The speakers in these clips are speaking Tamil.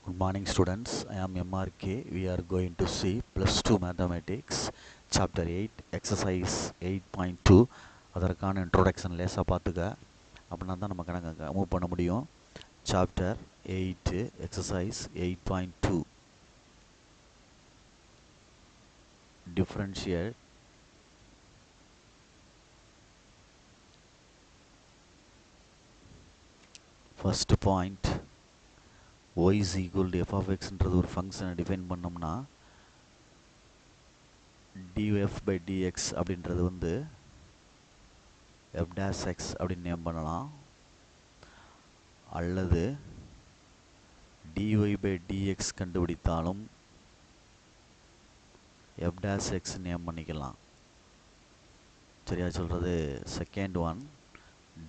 Good morning students, I am MRK. We are going to see plus 2 mathematics chapter 8 exercise 8.2 அதற்கான introduction லேசாக பார்த்துக்க அப்படின்னா தான் நம்ம கணக்கு மூவ் பண்ண முடியும். chapter 8 exercise 8.2 differentiate first point y is equal to f of x ன்றது ஒரு ஃபங்க்ஷனை டிஃபைன் பண்ணோம்னா df by dx அப்படின்றது வந்து f dash x அப்படின்னு நேம் பண்ணலாம், அல்லது dy by dx கண்டுபிடித்தாலும் f dash x name பண்ணிக்கலாம். சரியா சொல்கிறது? Second one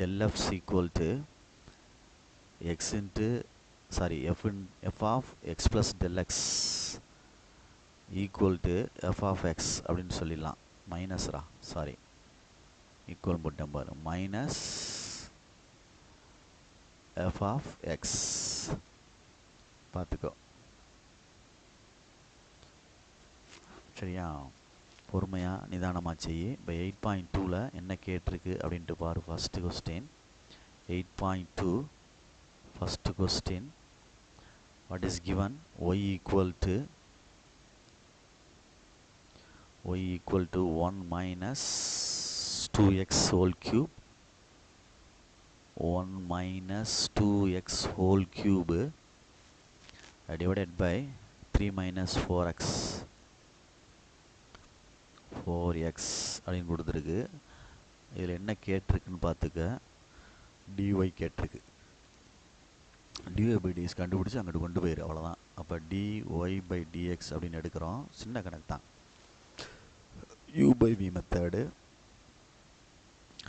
del f is equal to x into f of x plus del x equal to f of x அப்படின்னு சொல்லிடலாம். மைனஸ்ரா ஈக்குவல் போட்டேன் பாரு, மைனஸ் f of x பார்த்துக்கோ. சரியா? பொறுமையாக நிதானமாக செய்யி. இப்போ 8.2ல் என்ன கேட்டிருக்கு அப்படின்ட்டு பாரு. First question 8.2 first question, what is given? y equal to 1 minus 2x whole cube, 1 minus 2x whole cube divided by 3 minus 4x அப்படின்னு கொடுத்துருக்கு. இதில் என்ன கேட்டிருக்குன்னு பார்த்துக்க. dy கேட்டிருக்கு. dy by dx கண்டுபிடிச்சி அங்கிட்டு கொண்டு போயிரு, அவ்வளோதான். அப்போ dy by dx அப்படின்னு எடுக்கிறோம். சின்ன கணக்கு தான், u by v மெத்தடு.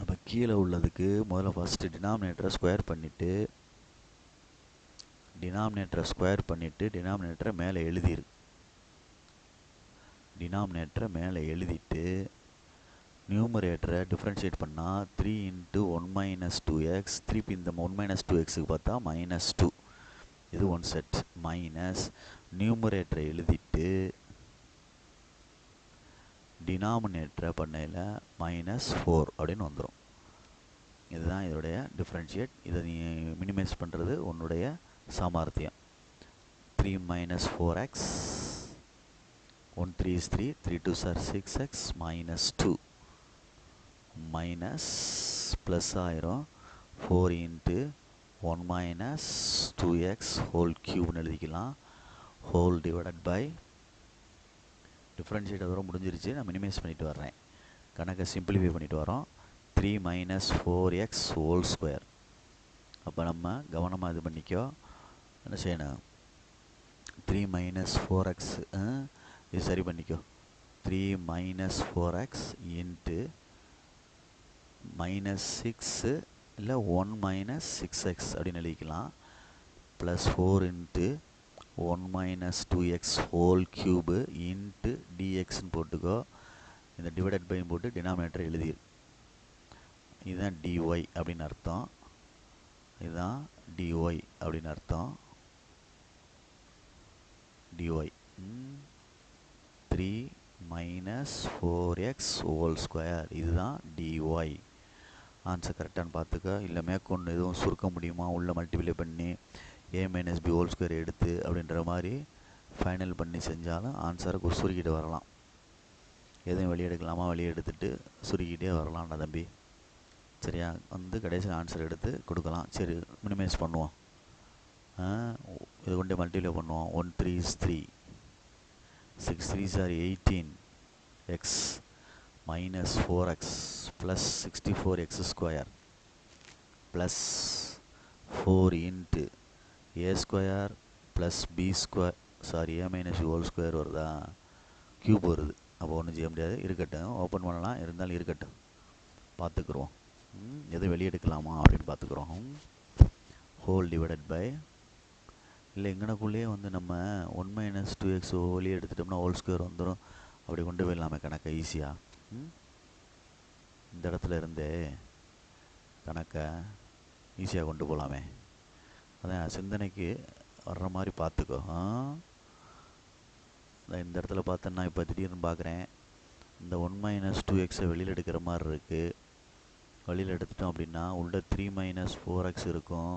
அப்போ கீழே உள்ளதுக்கு முதல்ல ஃபஸ்ட்டு டினாமினேட்டரை ஸ்கொயர் பண்ணிவிட்டு டினாமினேட்டரை மேலே எழுதிரு. டினாமினேட்டரை மேலே எழுதிட்டு நியூமரேட்டரை டிஃப்ரென்ஷியேட் பண்ணால் 3 into 1 minus 2x, திருப்பி இந்த 1 minus 2xக்கு பார்த்தா மைனஸ் 2, இது ஒன் செட். மைனஸ் நியூமரேட்டரை எழுதிட்டு டினாமினேட்டரை பண்ணையில் மைனஸ் 4 அப்படின்னு வந்துடும். இதுதான் இதோடைய டிஃப்ரென்ஷியேட். இதை நீ மினிமைஸ் பண்ணுறது உன்னுடைய சாமர்த்தியம். 3 minus 4x, 1 3 is 3, 3 2s are 6x, minus 2 minus plus ஆயிரும் 4 into 1 minus 2x whole cube எழுதிக்கலாம். ஹோல் டிவைடட் பை டிஃப்ரென்ஷியேட் அதோட முடிஞ்சிருச்சு. நான் மினிமைஸ் பண்ணிட்டு வர்றேன், கணக்கை சிம்பிளிஃபை பண்ணிட்டு வரோம். 3 minus 4x whole square. அப்போ நம்ம கவனமாக இது பண்ணிக்கோ. என்ன செய்யணும்? 3 minus 4x இது சரி பண்ணிக்கோ. 3 minus 4x into மைனஸ் 6 இல்லை 1 மைனஸ் 6x அப்படின்னு எழுதிக்கலாம். Plus 4 into 1 minus 2x whole cube into dxன்னு போட்டுக்கோ. இந்த டிவைடட் பை போட்டு டினாமினேட்டர் எழுதிரு. இதுதான் dy அப்படின்னு அர்த்தம். இதுதான் dy அப்படின்னு அர்த்தம். dy 3 minus 4x whole square, இதுதான் dy. ஆன்சர் கரெக்டானு பார்த்துக்க. இல்லை மேற்கொண்டு எதுவும் சுருக்க முடியுமா, உள்ளே மல்டிப்ளை பண்ணி a minus B whole square எடுத்து அப்படின்ற மாதிரி ஃபைனல் பண்ணி செஞ்சாலும் ஆன்சரை சுருக்கிட்டு வரலாம். எதுவும் வெளியே எடுக்கலாமா, வெளியே எடுத்துகிட்டு சுருக்கிட்டே வரலாம்டா தம்பி. சரியா? வந்து கடைசியில் ஆன்சர் எடுத்து கொடுக்கலாம். சரி, மினிமைஸ் பண்ணுவோம். இது கொண்டு மல்டிப்ளை பண்ணுவோம். 1 3 is 3, 6 3s are 18x minus 4x plus 64x square plus 4 into a square plus b square a minus b whole square வருதா, கியூப் வருது. அப்போ ஒன்றும் செய்ய முடியாது, இருக்கட்டும். ஓப்பன் பண்ணலாம், இருந்தாலும் இருக்கட்டும், பார்த்துக்குறோம். எது வெளியே எடுக்கலாமா அப்படின்னு பார்த்துக்குறோம். ஹோல் டிவைடட் பை இல்லை எங்கனக்குள்ளேயே வந்து நம்ம 1 minus 2x வெளியே எடுத்துட்டோம்னா ஹோல் ஸ்கொயர் வந்துடும். அப்படி கொண்டு போயிடலாமே கணக்கை ஈஸியாக. இந்த இடத்துல இருந்தே கணக்கை ஈஸியாக கொண்டு போகலாமே. அதான் சிந்தனைக்கு வர்ற மாதிரி பார்த்துக்கோ. இந்த இடத்துல பார்த்தேன்னா இப்போ திடீர்னு பார்க்குறேன், இந்த 1 மைனஸ் 2x வெளியில் எடுக்கிற மாதிரி இருக்குது. வெளியில் எடுத்துட்டோம் அப்படின்னா உள்ள 3 மைனஸ் 4x இருக்கும்,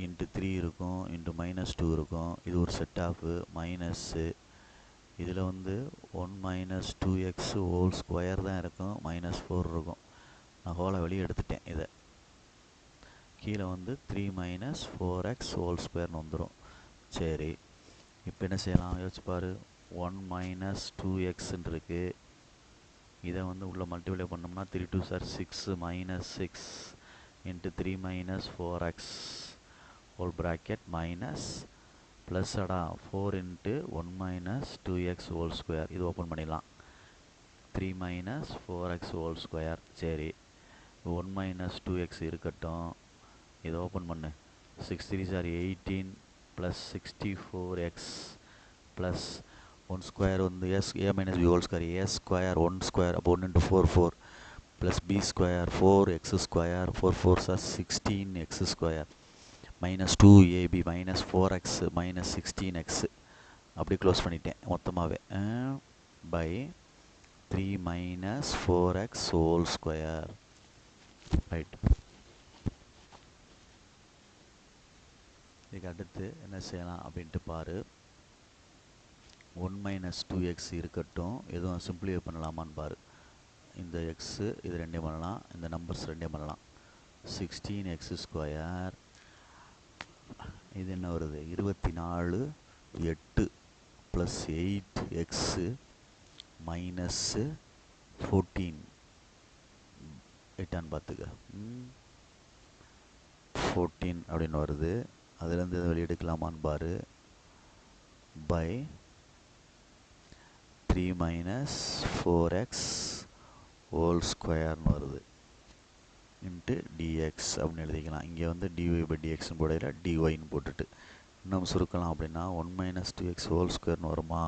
இன்ட்டு 3 இருக்கும், இன்ட்டு மைனஸ் 2 இருக்கும். இது ஒரு செட் ஆஃபு மைனஸ்ஸு. இதில் வந்து 1 மைனஸ் 2x ஹோல் ஸ்கொயர் தான் இருக்கும், மைனஸ் 4 இருக்கும். நான் ஹோலை வெளியே எடுத்துட்டேன். இதை கீழே வந்து 3 மைனஸ் 4x ஹோல் ஸ்கொயர்னு வந்துடும். சரி, இப்போ என்ன செய்யலாம் யோசிச்சு பாரு. 1 மைனஸ் 2xன்னு இருக்குது. இதை வந்து உள்ளே மல்டிப்ளை பண்ணோம்னா 3 2 sir 6 minus 6 into 3 minus 4x whole bracket minus plus 4 into 1 minus 2x whole square. இது ஓப்பன் பண்ணிடலாம். 3 மைனஸ் 4x ஹோல் ஸ்கொயர். சரி, 1 மைனஸ் 2x இருக்கட்டும். இதை ஓப்பன் பண்ணு. 6 3 சார் 18 ப்ளஸ் 64x ப்ளஸ் 1 ஸ்கொயர் வந்து a minus b whole square, a square 1 square, அப்போ 1 into 4 4 plus b square 4x square 4 4 சார் 16x square minus 2ab minus 4x minus 16x. அப்படி க்ளோஸ் பண்ணிட்டேன் மொத்தமாகவே. By 3 minus 4x whole square. Right, இதுக்கு அடுத்து என்ன செய்யலாம் அப்படின்ட்டு பாரு. 1 மைனஸ் 2x இருக்கட்டும், எதுவும் சிம்பிளிஃபை பண்ணலாமான்னு பாரு. இந்த எக்ஸு இது ரெண்டையும் பண்ணலாம், இந்த நம்பர்ஸ் ரெண்டையும் பண்ணலாம். 16x ஸ்கொயர், இது என்ன வருது 24 8 ப்ளஸ் 8x மைனஸ்ஸு 14 8ஆன்னு பார்த்துக்க. 14 அப்படின்னு வருது. அதுலேருந்து எதுவும் வெளியே எடுக்கலாமான்னு பாரு. பை 3 மைனஸ் 4x ஹோல் ஸ்கொயர்னு வருது இன்ட்டு டிஎக்ஸ் அப்படின்னு எழுதிக்கலாம். இங்கே வந்து டிஒய் பை டிஎக்ஸ்னு போடையில டிஒய்னு போட்டுட்டு இன்னும் சுருக்கலாம் அப்படின்னா 1 மைனஸ் 2x ஹோல் ஸ்கொயர்னு வருமா,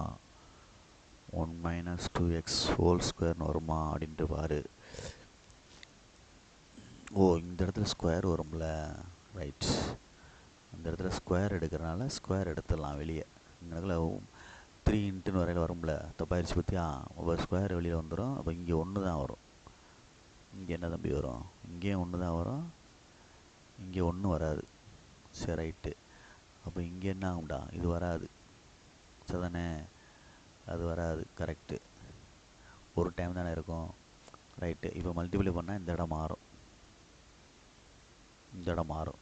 1 மைனஸ் 2x ஹோல் ஸ்கொயர்னு வருமா அப்படின்ட்டு பாரு. ஓ, இந்த இடத்துல ஸ்கொயர் வரும்ல. ரைட், இந்த இடத்துல ஸ்கொயர் எடுக்கிறனால ஸ்கொயர் எடுத்துடலாம் வெளியே. இந்த இடத்துல 3 இன்ட்டுன்னு வரையில் வரும்ல, தப்பாயிருச்சு பற்றியா. ஒவ்வொரு ஸ்கொயர் வெளியில் வந்துடும். அப்போ இங்கே 1 தான் வரும். இங்கே என்ன தம்பி வரும், இங்கேயும் 1 தான் வரும், இங்கே 1 வராது. சரி, ரைட்டு. அப்போ இங்கே என்ன ஆகும்டா, இது வராது சரிதானே, அது வராது. கரெக்டு, ஒரு டைம் தானே இருக்கும். ரைட்டு, இப்போ மல்டிப்ளை பண்ணால் இந்த இடம் மாறும், இந்த இடம் மாறும்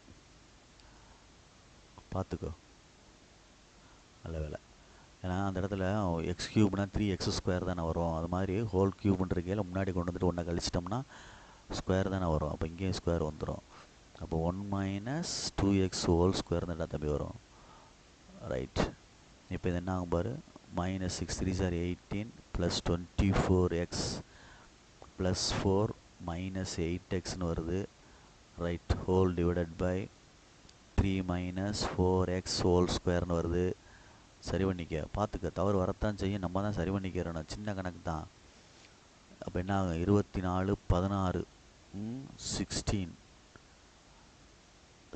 பார்த்துக்கோ. நல்ல வேலை. ஏன்னா அந்த இடத்துல எக்ஸ் க்யூப்னா 3x ஸ்கொயர் தானே வரும். அது மாதிரி ஹோல் க்யூப்ன்றக்கையில் முன்னாடி கொண்டு வந்துட்டு ஒன்றை கழிச்சிட்டோம்னா ஸ்கொயர் தானே வரும். அப்போ இங்கேயும் ஸ்கொயர் வந்துடும். அப்போ 1 மைனஸ் 2x ஹோல் ஸ்கொயர் தான் தம்பி வரும். ரைட், இப்போ இது என்ன ஆகும் பாரு. மைனஸ் 6 3 சார் 18 ப்ளஸ் 24x ப்ளஸ் 4 மைனஸ் 8xன்னு வருது. Right, whole divided by 3 minus 4x whole ஸ்கொயர்னு வருது. சரி பண்ணிக்க, பார்த்துக்க. தவறு வரத்தான் செய்யும், நம்ம தான் சரி பண்ணிக்கிறோம். சின்ன கணக்கு தான். அப்போ என்ன ஆகும், 24 16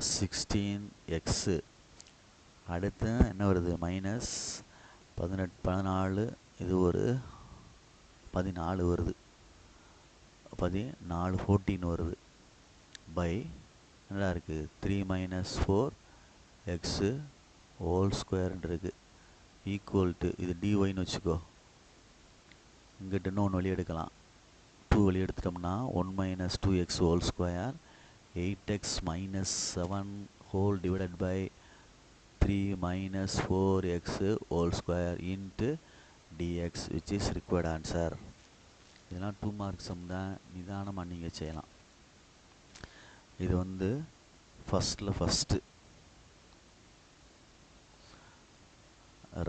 16x. அடுத்து என்ன வருது, மைனஸ் 18 14, இது ஒரு 14 வருது, 14 14 வருது. பை என்னடா இருக்குது 3 மைனஸ் 4x ஹோல் ஸ்கொயர்ன்னு இருக்குது. ஈக்குவல் டு இது டிஒய்னு வச்சுக்கோ. இங்கிட்ட இன்னும் 1 வெளியே எடுக்கலாம். 2 வெளியே எடுத்துட்டோம்னா 1 minus 2x whole square 8x minus 7 whole divided by 3 minus 4x whole square into dx which is required answer. இதெல்லாம் 2 mark sum தான், நிதானமாக நீங்கள் செய்யலாம். இது வந்து ஃபஸ்ட்டு.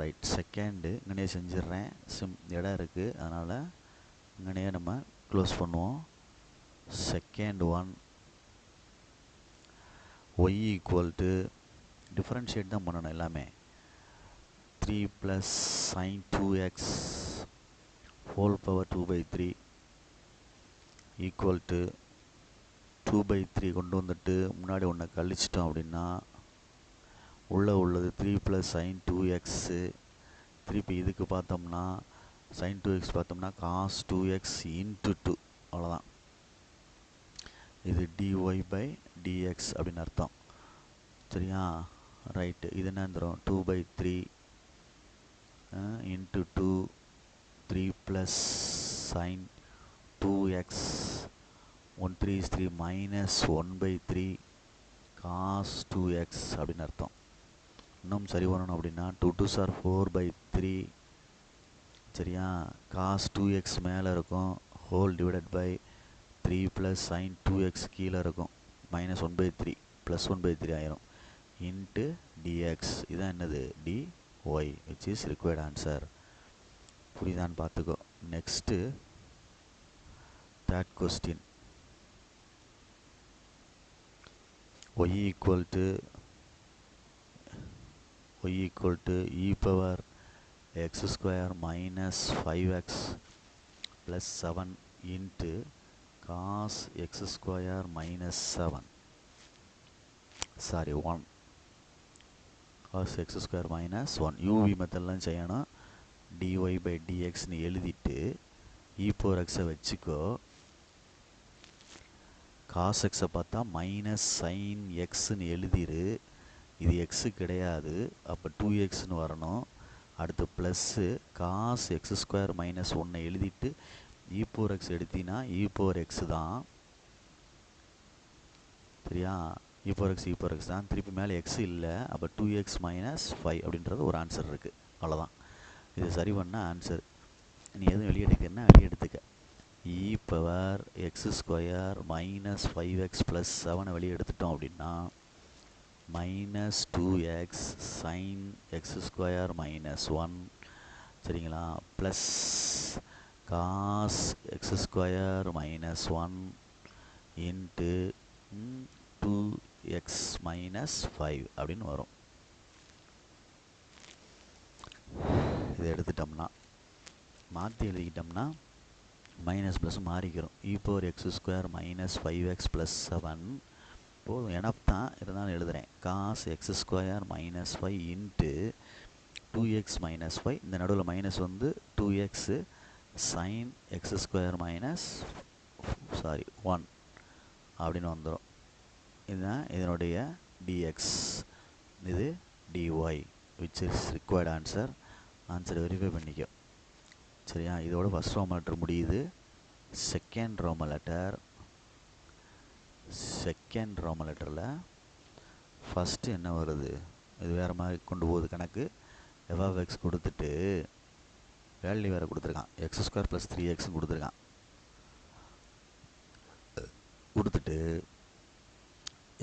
ரைட், செகண்டு இங்கனே செஞ்சிடுறேன். இடம் இருக்குது, அதனால் இங்கனே நம்ம க்ளோஸ் பண்ணுவோம். Second one, y equal to differentiate தான் பண்ணணும் எல்லாமே. 3 plus sine 2x whole power 2/3 equal to 2/3 கொண்டு வந்துட்டு முன்னாடி ஒன்றை கழிச்சிட்டோம் அப்படின்னா உள்ளே உள்ளது 3 + sin 2x. திருப்பி இதுக்கு பார்த்தோம்னா sin 2x பார்த்தோம்னா cos 2x × 2. அவ்வளோதான். இது dy/dx அப்படின்னு அர்த்தம். சரியா? ரைட்டு. இது என்ன வந்துடும்? 2/3 × 2 3 + sin 2x 1 3 is 3 -1/3 cos 2x அப்படின்னு அர்த்தம். இன்னும் சரி வரணும் அப்படின்னா 2 2s are 4/3. சரியா? cos 2x மேலே இருக்கும் whole divided by 3 + sin 2x கீழே இருக்கும் -1/3 +1/3 ஆயிரும் இன்ட்டு dx. இதான் என்னது? dy, which is required answer. புரியுதான்னு பார்த்துக்கோ. Next third question. y equal to e power x square minus 5x plus 7 into cos x square minus 7. Sorry, 1. cos x square minus 1. uv மெத்தட்லாம் செய்யணும். dy/dx னு எழுதிட்டு e power x வச்சுக்கோ. cos x பார்த்தா மைனஸ் sin xன்னு எழுதிரு. இது x கிடையாது, அப்போ 2xன்னு வரணும். அடுத்து plus cos x square minus 1 எழுதிட்டு e power x எடுத்தினா e power x தான். சரியா? e power x தான். திருப்பி மேலே x இல்லை, அப்போ 2x - 5 அப்படின்றது ஒரு ஆன்சர் இருக்குது. அவ்வளோதான். இது சரி பண்ண ஆன்சர். நீ எதுவும் வெளியே எடுக்கிறன்னா வெளியே எடுத்துக்க. e power x square minus 5x plus 7 வெளியே எடுத்துட்டோம் அப்படின்னா -2x sin x square minus 1. சரிங்களா? Plus cos x square minus 1 into 2x - 5 அப்படின்னு வரும். இதை எடுத்துட்டோம்னா மாற்றி எழுதிக்கிட்டோம்னா மைனஸ் ப்ளஸ் மாறிக்கிறோம். e power x square minus 5x plus 7 போதும், எனப் தான், இருந்தாலும் எழுதுகிறேன். cos x square minus 5 into 2x - 5. இந்த நடுவில் மைனஸ் வந்து 2x sin x square minus 1 அப்படின்னு வந்துடும். இதுதான் இதனுடைய dx. இது dy, which is required answer. Answer verify பண்ணிக்கோ. சரியா? இதோட ஃபஸ்ட் ரோமன் லெட்டர் முடியுது. செகண்ட் ரோமன் லெட்டரில் ஃபஸ்ட்டு என்ன வருது? இது வேறு மாதிரி கொண்டு போகுது கணக்கு. f(x) கொடுத்துட்டு வேல்யூ வேறு கொடுத்துருக்கான். x ஸ்கொயர் ப்ளஸ் 3x கொடுத்துருக்கான். கொடுத்துட்டு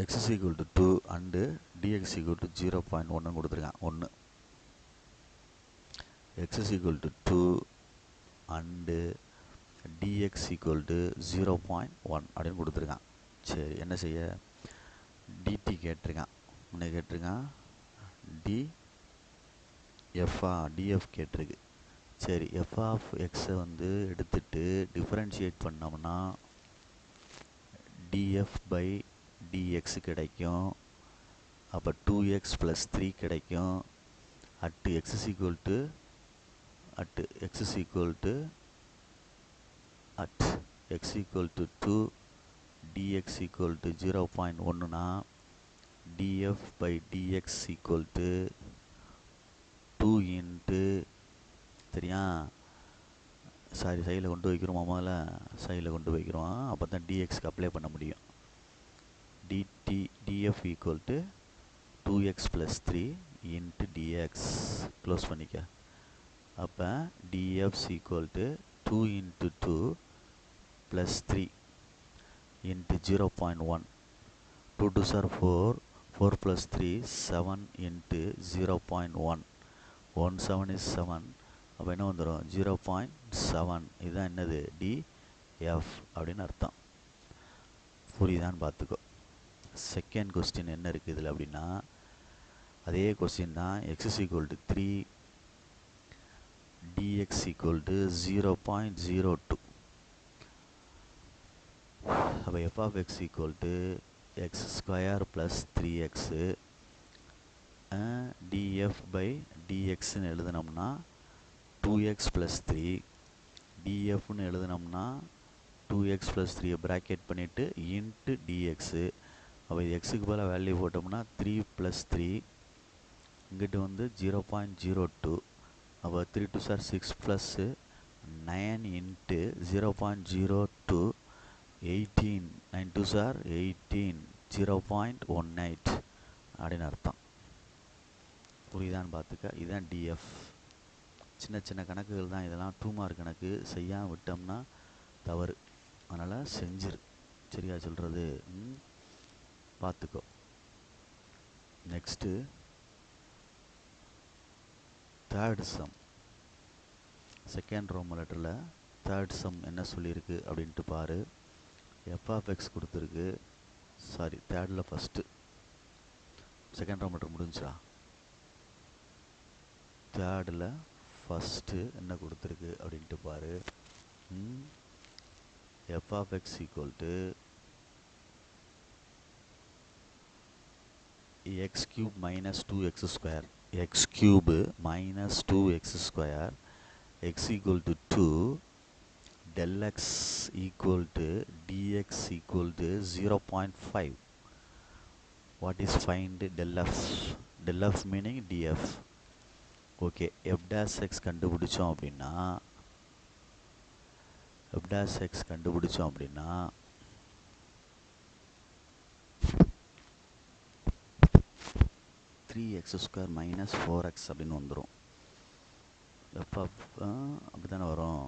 x is equal to 2 and dx is equal to 0.1 கொடுத்துருக்கான். 1 x is equal to 2 and dx equal to 0.1 அப்படின்னு கொடுத்துருக்கான். சரி, என்ன செய்ய? dt கேட்டிருக்கான். என்ன கேட்டிருக்கான்? df கேட்டிருக்கு. சரி, f of x வந்து எடுத்துட்டு டிஃபரன்ஷியேட் பண்ணோம்னா df/dx கிடைக்கும். அப்போ 2x + 3 கிடைக்கும். at x is equal to 2 dx equal to 0.1னா df/dx equal to 2 into சரியா? சாரி, சைடில் கொண்டு வைக்கிறோமா? முதல்ல சைடில் கொண்டு வைக்கிறோம். அப்போ தான் dxக்கு அப்ளை பண்ண முடியும். df equal to 2x + 3 into dx close பண்ணிக்க. அப்போ df equal to 2 into 2 plus 3 into 0.1. 2 2s are 4. 4 plus 3 7 into 0.1. 1 7 is 7. அப்போ என்ன வந்துடும்? 0.7. இதுதான் என்னது? df அப்படின்னு அர்த்தம். புரியுதான்னு பார்த்துக்கோ. செகண்ட் கொஸ்டின் என்ன இருக்குது இதில் அப்படின்னா, அதே கொஸ்டின் தான். x is equal to 3 dx equal to 0.02. அப்போ f of x equal to x square plus 3x df by dxன்னு எழுதுனோம்னா 2x plus 3 dfன்னு எழுதுனோம்னா 2x plus 3 bracket பண்ணிவிட்டு இன்ட்டு dx. அப்போ இது எக்ஸுக்கு பதிலாக வேல்யூ போட்டோம்னா 3 plus 3 இங்கிட்டு வந்து 0.02. அப்போ 3 2 சார் 6 ப்ளஸ் 9 இன்ட்டு 0.02 18 9 2 சார் 18 0.18 அப்படின்னு அர்த்தம். புரியுதான்னு பார்த்துக்க. இதுதான் டிஎஃப். சின்ன சின்ன கணக்குகள் தான் இதெல்லாம். 2 மார்க் கணக்கு செய்யாமல் விட்டோம்னா தவறு. அதனால் செஞ்சிரு. சரியா சொல்கிறது? பார்த்துக்கோ. Next third sum. Second roman லெட்டரில் தேர்ட் சம் என்ன சொல்லியிருக்கு அப்படின்ட்டு பாரு. எஃப்ஆஃப்எக்ஸ் கொடுத்துருக்கு. சாரி, தேர்டில் ஃபஸ்ட்டு. செகண்ட் ரோமன் லெட்டர் முடிஞ்சா? தேர்டில் ஃபஸ்ட்டு என்ன கொடுத்துருக்கு அப்படின்ட்டு பாரு. F of x equal to x cube minus 2x square. x cube minus 2x square. X equal to 2. Del x equal to dx equal to 0.5. What is find del f? Del f meaning df. Okay, f dash x கண்டுபிடிச்சோம் அப்படின்னா 3x square minus 4x அப்படின்னு வந்துடும். எப்போ அப்படி தானே வரும்?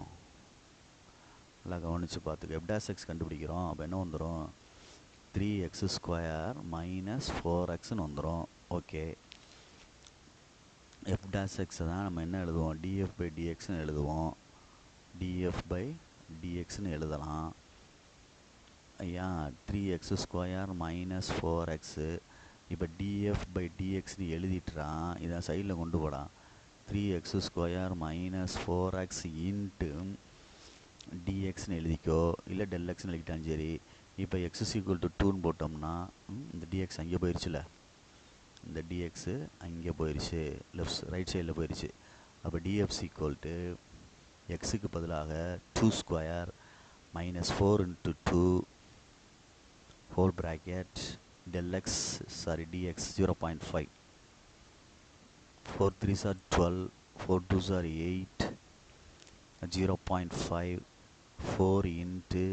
நல்லா கவனித்து பார்த்துக்க. f dash x கண்டுபிடிக்கிறோம். அப்போ என்ன வந்துடும்? 3x square minus 4xன்னு வந்துடும். ஓகே, f dash x தான் நம்ம என்ன எழுதுவோம்? df by dxன்னு எழுதுவோம். df by dxன்னு எழுதலாம். ஐயா 3x square minus 4x. இப்போ df by dxன்னு எழுதிட்டுறான். இதை சைடில் கொண்டு போடா. 3x square minus 4x into dxன்னு எழுதிக்கோ. இல்லை del xன்னு எழுதிட்டாலும் சரி. இப்போ x is equal to 2ன்னு போட்டோம்னா இந்த dx அங்கே போயிடுச்சுல. இந்த dx அங்கே போயிடுச்சு, ரைட் சைடில் போயிடுச்சு. அப்போ df is equal to xக்கு பதிலாக 2 square minus 4 into 2 whole bracket del x, sorry dx 0.5. 4 3s are 12, 4 2s are 8, 0.5, 4 into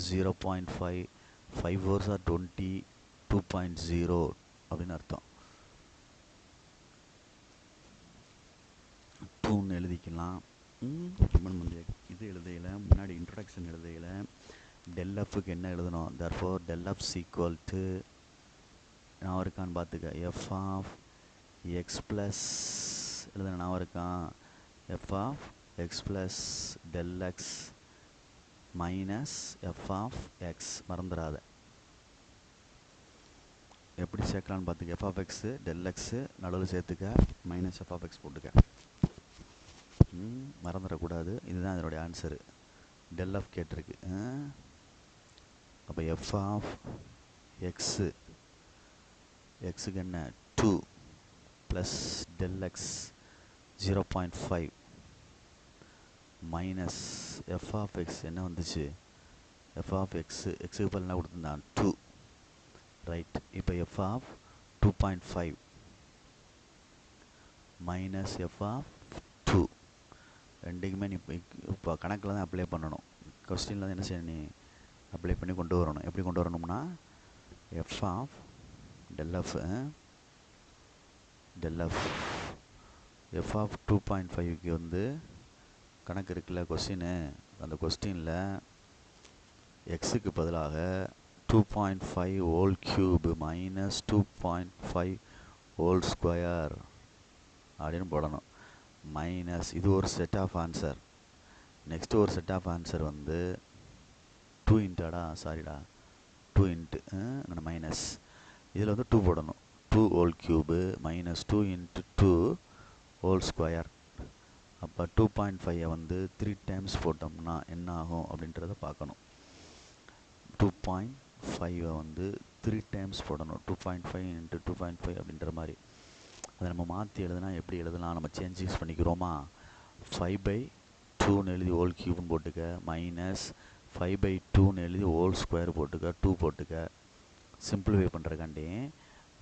0.5, 5 4s are 20, 2.0 அப்படின்னு அர்த்தம். 2ன்னு எழுதிக்கலாம். இது எழுதையில் முன்னாடி இன்ட்ரடக்ஷன் எழுதையில் del fக்கு என்ன எழுதணும்? therefore del f is equal to நான் இருக்கான்னு பார்த்துக்க. f of x plus எழுதுன நான் இருக்கான். f of x plus del x minus f of x மறந்துடாத. எப்படி சேர்க்கலான்னு பார்த்துக்க. f of x del x நடுவில் சேர்த்துக்க, மைனஸ் f of x போட்டுக்க. மறந்துடக்கூடாது. இதுதான் இதனுடைய ஆன்சரு. del f கேட்டிருக்கு. அப்போ f of x எக்ஸுக்கு என்ன 2 plus del x 0.5 minus f of x என்ன வந்துச்சு? f of x எக்ஸுக்கு பதில் என்ன கொடுத்துருந்தான்? 2. ரைட். இப்போ f of 2.5 minus f of 2 ரெண்டுக்குமே நீ இப்போ கணக்கில் தான் அப்ளை பண்ணணும். கொஸ்டினில் தான் என்ன செய்யணும்? நீ அப்ளை பண்ணி கொண்டு வரணும். எப்படி கொண்டு வரணும்னா f of del f f of 2.5க்கு வந்து கணக்கு இருக்குல்ல கொஸ்டின்னு. அந்த கொஸ்டினில் எக்ஸுக்கு பதிலாக 2.5 whole cube minus 2.5 whole square அப்படின்னு போடணும். மைனஸ் இது ஒரு செட் ஆஃப் ஆன்சர். நெக்ஸ்ட்டு ஒரு செட் ஆஃப் ஆன்சர் வந்து 2 இன்ட்டாடா, சாரிடா 2 இன்ட்டு மைனஸ் இதில் வந்து 2 போடணும். 2 whole cube minus 2 into 2 whole square. அப்போ 2.5 வந்து 3 டைம்ஸ் போட்டோம்னா என்ன ஆகும் அப்படின்றத பார்க்கணும். 2.5 வந்து 3 டைம்ஸ் போடணும். 2.5 இன்ட்டு 2.5 அப்படின்ற மாதிரி. அதை நம்ம மாற்றி எழுதுனா எப்படி எழுதலாம், நம்ம சேஞ்சஸ் பண்ணிக்கிறோமா. 5/2 எழுதி ஹோல் கியூப்னு போட்டுக்க, மைனஸ் 5/2 எழுதி ஹோல் ஸ்கொயர் போட்டுக்க, 2 போட்டுக்க. சிம்பிளிஃபை பண்ணுறக்காண்டி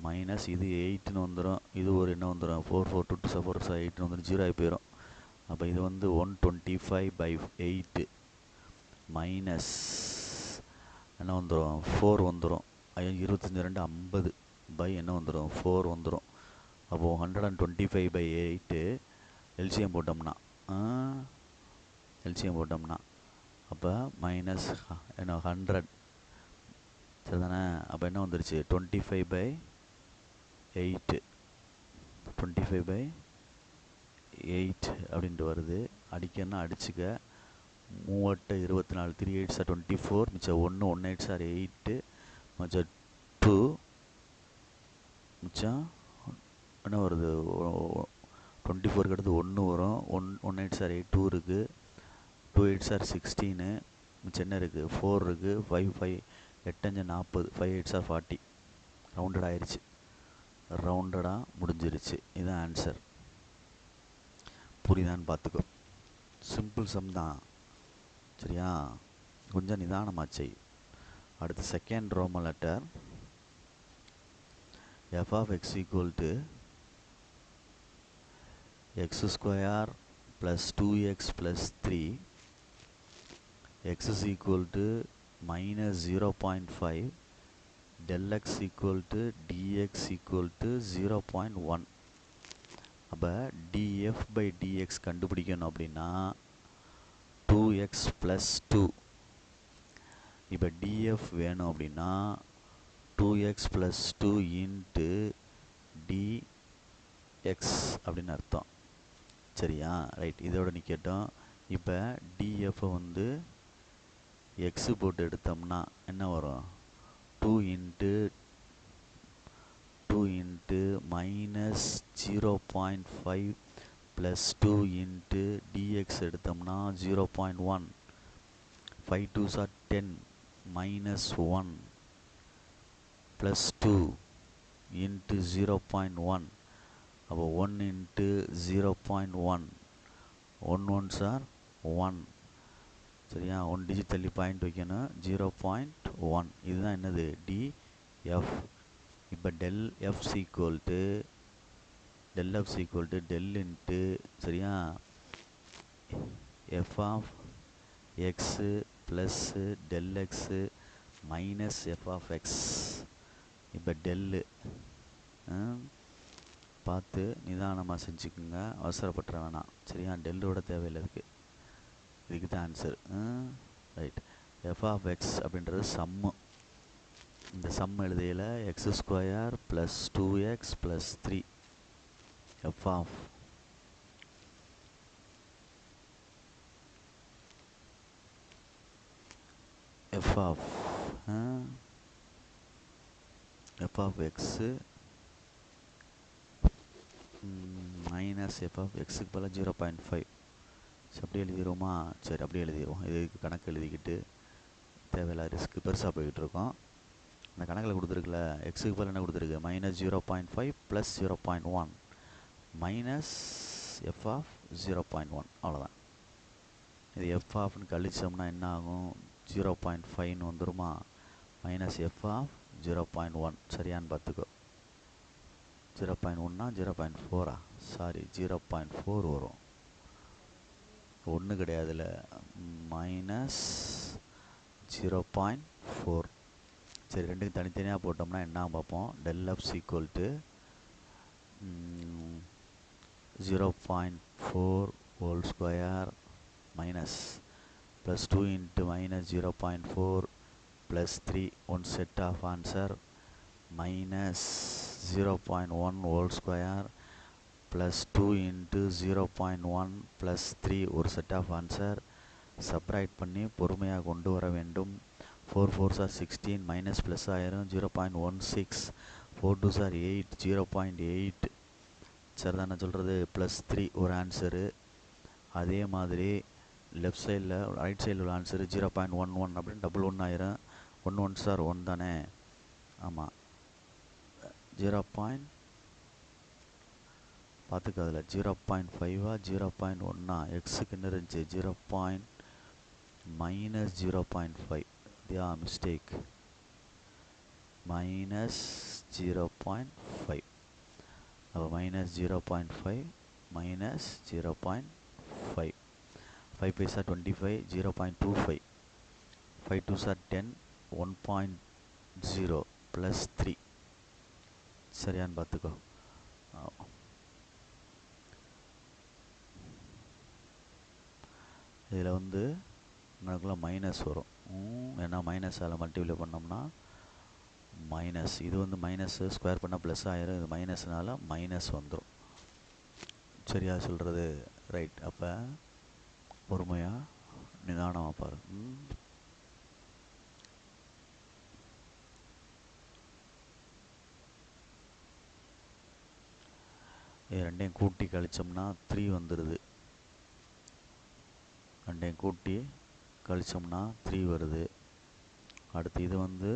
மைனஸ் இது 8ன்னு வந்துடும், இது ஒரு என்ன வந்துடும் 4 4 2 2 4 8ன்னு வந்துடும், 0 ஆகி போயிடும். அப்போ இது வந்து 125/8 மைனஸ் என்ன வந்துடும் 4 வந்துடும். 25 2 50 பை என்ன வந்துடும் 4 வந்துடும். அப்போது 125/8 எல்சிஎம் போட்டோம்னா அப்போ மைனஸ் என்ன 100 சரிதானே. அப்போ என்ன வந்துருச்சு 25/8 அப்படின்ட்டு வருது. அடிக்கன்னா அடிச்சுக்க. 3 24 3 8 24 மிச்சம் 1 1 8 8 மிச்சம் 2 மிச்சம் என்ன வருது 24க்கு அடுத்து 1 வரும். 1 8 8 2 இருக்குது. 2 8 16 மிச்சம் என்ன இருக்குது 4 இருக்குது. 5 5 8 5 40 5 8 40 ரவுண்டட் ஆயிடுச்சு. ரவுண்டடாக முடிஞ்சிருச்சு. இதுதான் ஆன்சர். புரியுதான்னு பார்த்துக்கோ. சிம்பிள் சம் தான் சரியா, கொஞ்சம் நிதானமாச்சு. அடுத்து second roman letter. f of x equal to x square plus 2x plus 3, x is equal to minus 0.5, del x equal to dx equal to 0.1. அப்போ df by dx கண்டுபிடிக்கணும் அப்படின்னா 2x plus 2. இப்போ df வேணும் அப்படின்னா 2x plus 2 into dx அப்படின்னு அர்த்தம் சரியா. ரைட், இதோட நிற்கட்டும். இப்போ df வந்து x போட்டு எடுத்தோம்னா என்ன வரும் 2 into minus 0.5 plus 2 into dx எடுத்தோம்னா 0.1. 5 2s are 10 minus 1 plus 2 into 0.1. அப்போ 1 into 0.1. 1 1s are 1 சரியா. 1 டிஜிட் தள்ளி பாயிண்ட் வைக்கணும். 0.1 இதுதான் என்னது df. இப்போ del f equal to del into சரியா f of x plus del x minus f of x. இப்போ டெல்லு பார்த்து நிதானமாக செஞ்சுக்குங்க, அவசரப்பட்டுற வேணாம் சரியா. டெல்லோட தேவையில்லை இதுக்கு தான் answer. Right, f of x அப்படின்றது சம்மு. இந்த சம் எழுதையில் x square plus 2x plus 3 f of x minus f of எக்ஸுக்கு பதிலாக 0.5. சரி அப்படி எழுதிடுவோமா. சரி அப்படி எழுதிடுவோம். இதுக்கு கணக்கு எழுதிக்கிட்டு தேவையில்ல ரிஸ்க்கு பெருசாக போய்கிட்டு இருக்கோம். அந்த கணக்கில் கொடுத்துருக்குல எக்ஸுக்கு பதில் என்ன கொடுத்துருக்கு minus 0.5 plus 0.1 minus f of 0.1 அவ்வளோதான். இது எஃப் ஆஃப்னு கழிச்சோம்னா என்ன ஆகும் 0.5ன்னு வந்துருமா. மைனஸ் எஃப் ஆஃப் 0.1 சரியான்னு பார்த்துக்கோ. 0.1னா 0.4 சாரி 0.4 வரும். ஒன்று கிடையாதுல மைனஸ் 0.4. சரி ரெண்டுக்கும் தனித்தனியாக போட்டோம்னா என்ன பார்ப்போம். del f equal to 0.4 whole square minus plus 2 into minus 0.4 plus 3 one set of answer minus 0.1 whole square plus 2 into 0.1 plus 3 ஒரு set of answer. சப்ராக்ட் பண்ணி பொறுமையாக கொண்டு வர வேண்டும். 4 4s are 16 மைனஸ் ப்ளஸ் ஆயிரும் 0.16. 4 2s are 8 0.8 சரிதானே சொல்கிறது. ப்ளஸ் 3 ஒரு ஆன்சரு. அதே மாதிரி லெஃப்ட் சைடில் ரைட் சைடில் உள்ள ஆன்சரு 0.11 அப்படின்னு டபுள் 1 ஆயிரும். 1 1s are 1 தானே. ஆமாம் 0.11 பார்த்துக்க அதில் 0.5 0.1 எக்ஸுக்கு என்ன இருந்துச்சு -0.5 தியா மிஸ்டேக் -0.5 அப்போ -0.5 -0.5 5 பைசா 25 0.25 5 2s are 10 1.0 + 3 சரியான்னு பார்த்துக்கோ. இதில் வந்து நமக்குள்ள மைனஸ் வரும். ஏன்னா மைனஸால் மல்டிப்ளை பண்ணோம்னா மைனஸ், இது வந்து மைனஸ் ஸ்கொயர் பண்ணால் ப்ளஸ் ஆயிரும், இது மைனஸ்னால மைனஸ் வந்துடும். சரியா சொல்கிறது? ரைட். அப்போ பொறுமையாக நிதானமாக பாரு. இது ரெண்டையும் கூட்டி கழிச்சோம்னா 3 வந்துடுது. ரெண்டையும் கூட்டி கழிச்சோம்னா 3 வருது. அடுத்து இது வந்து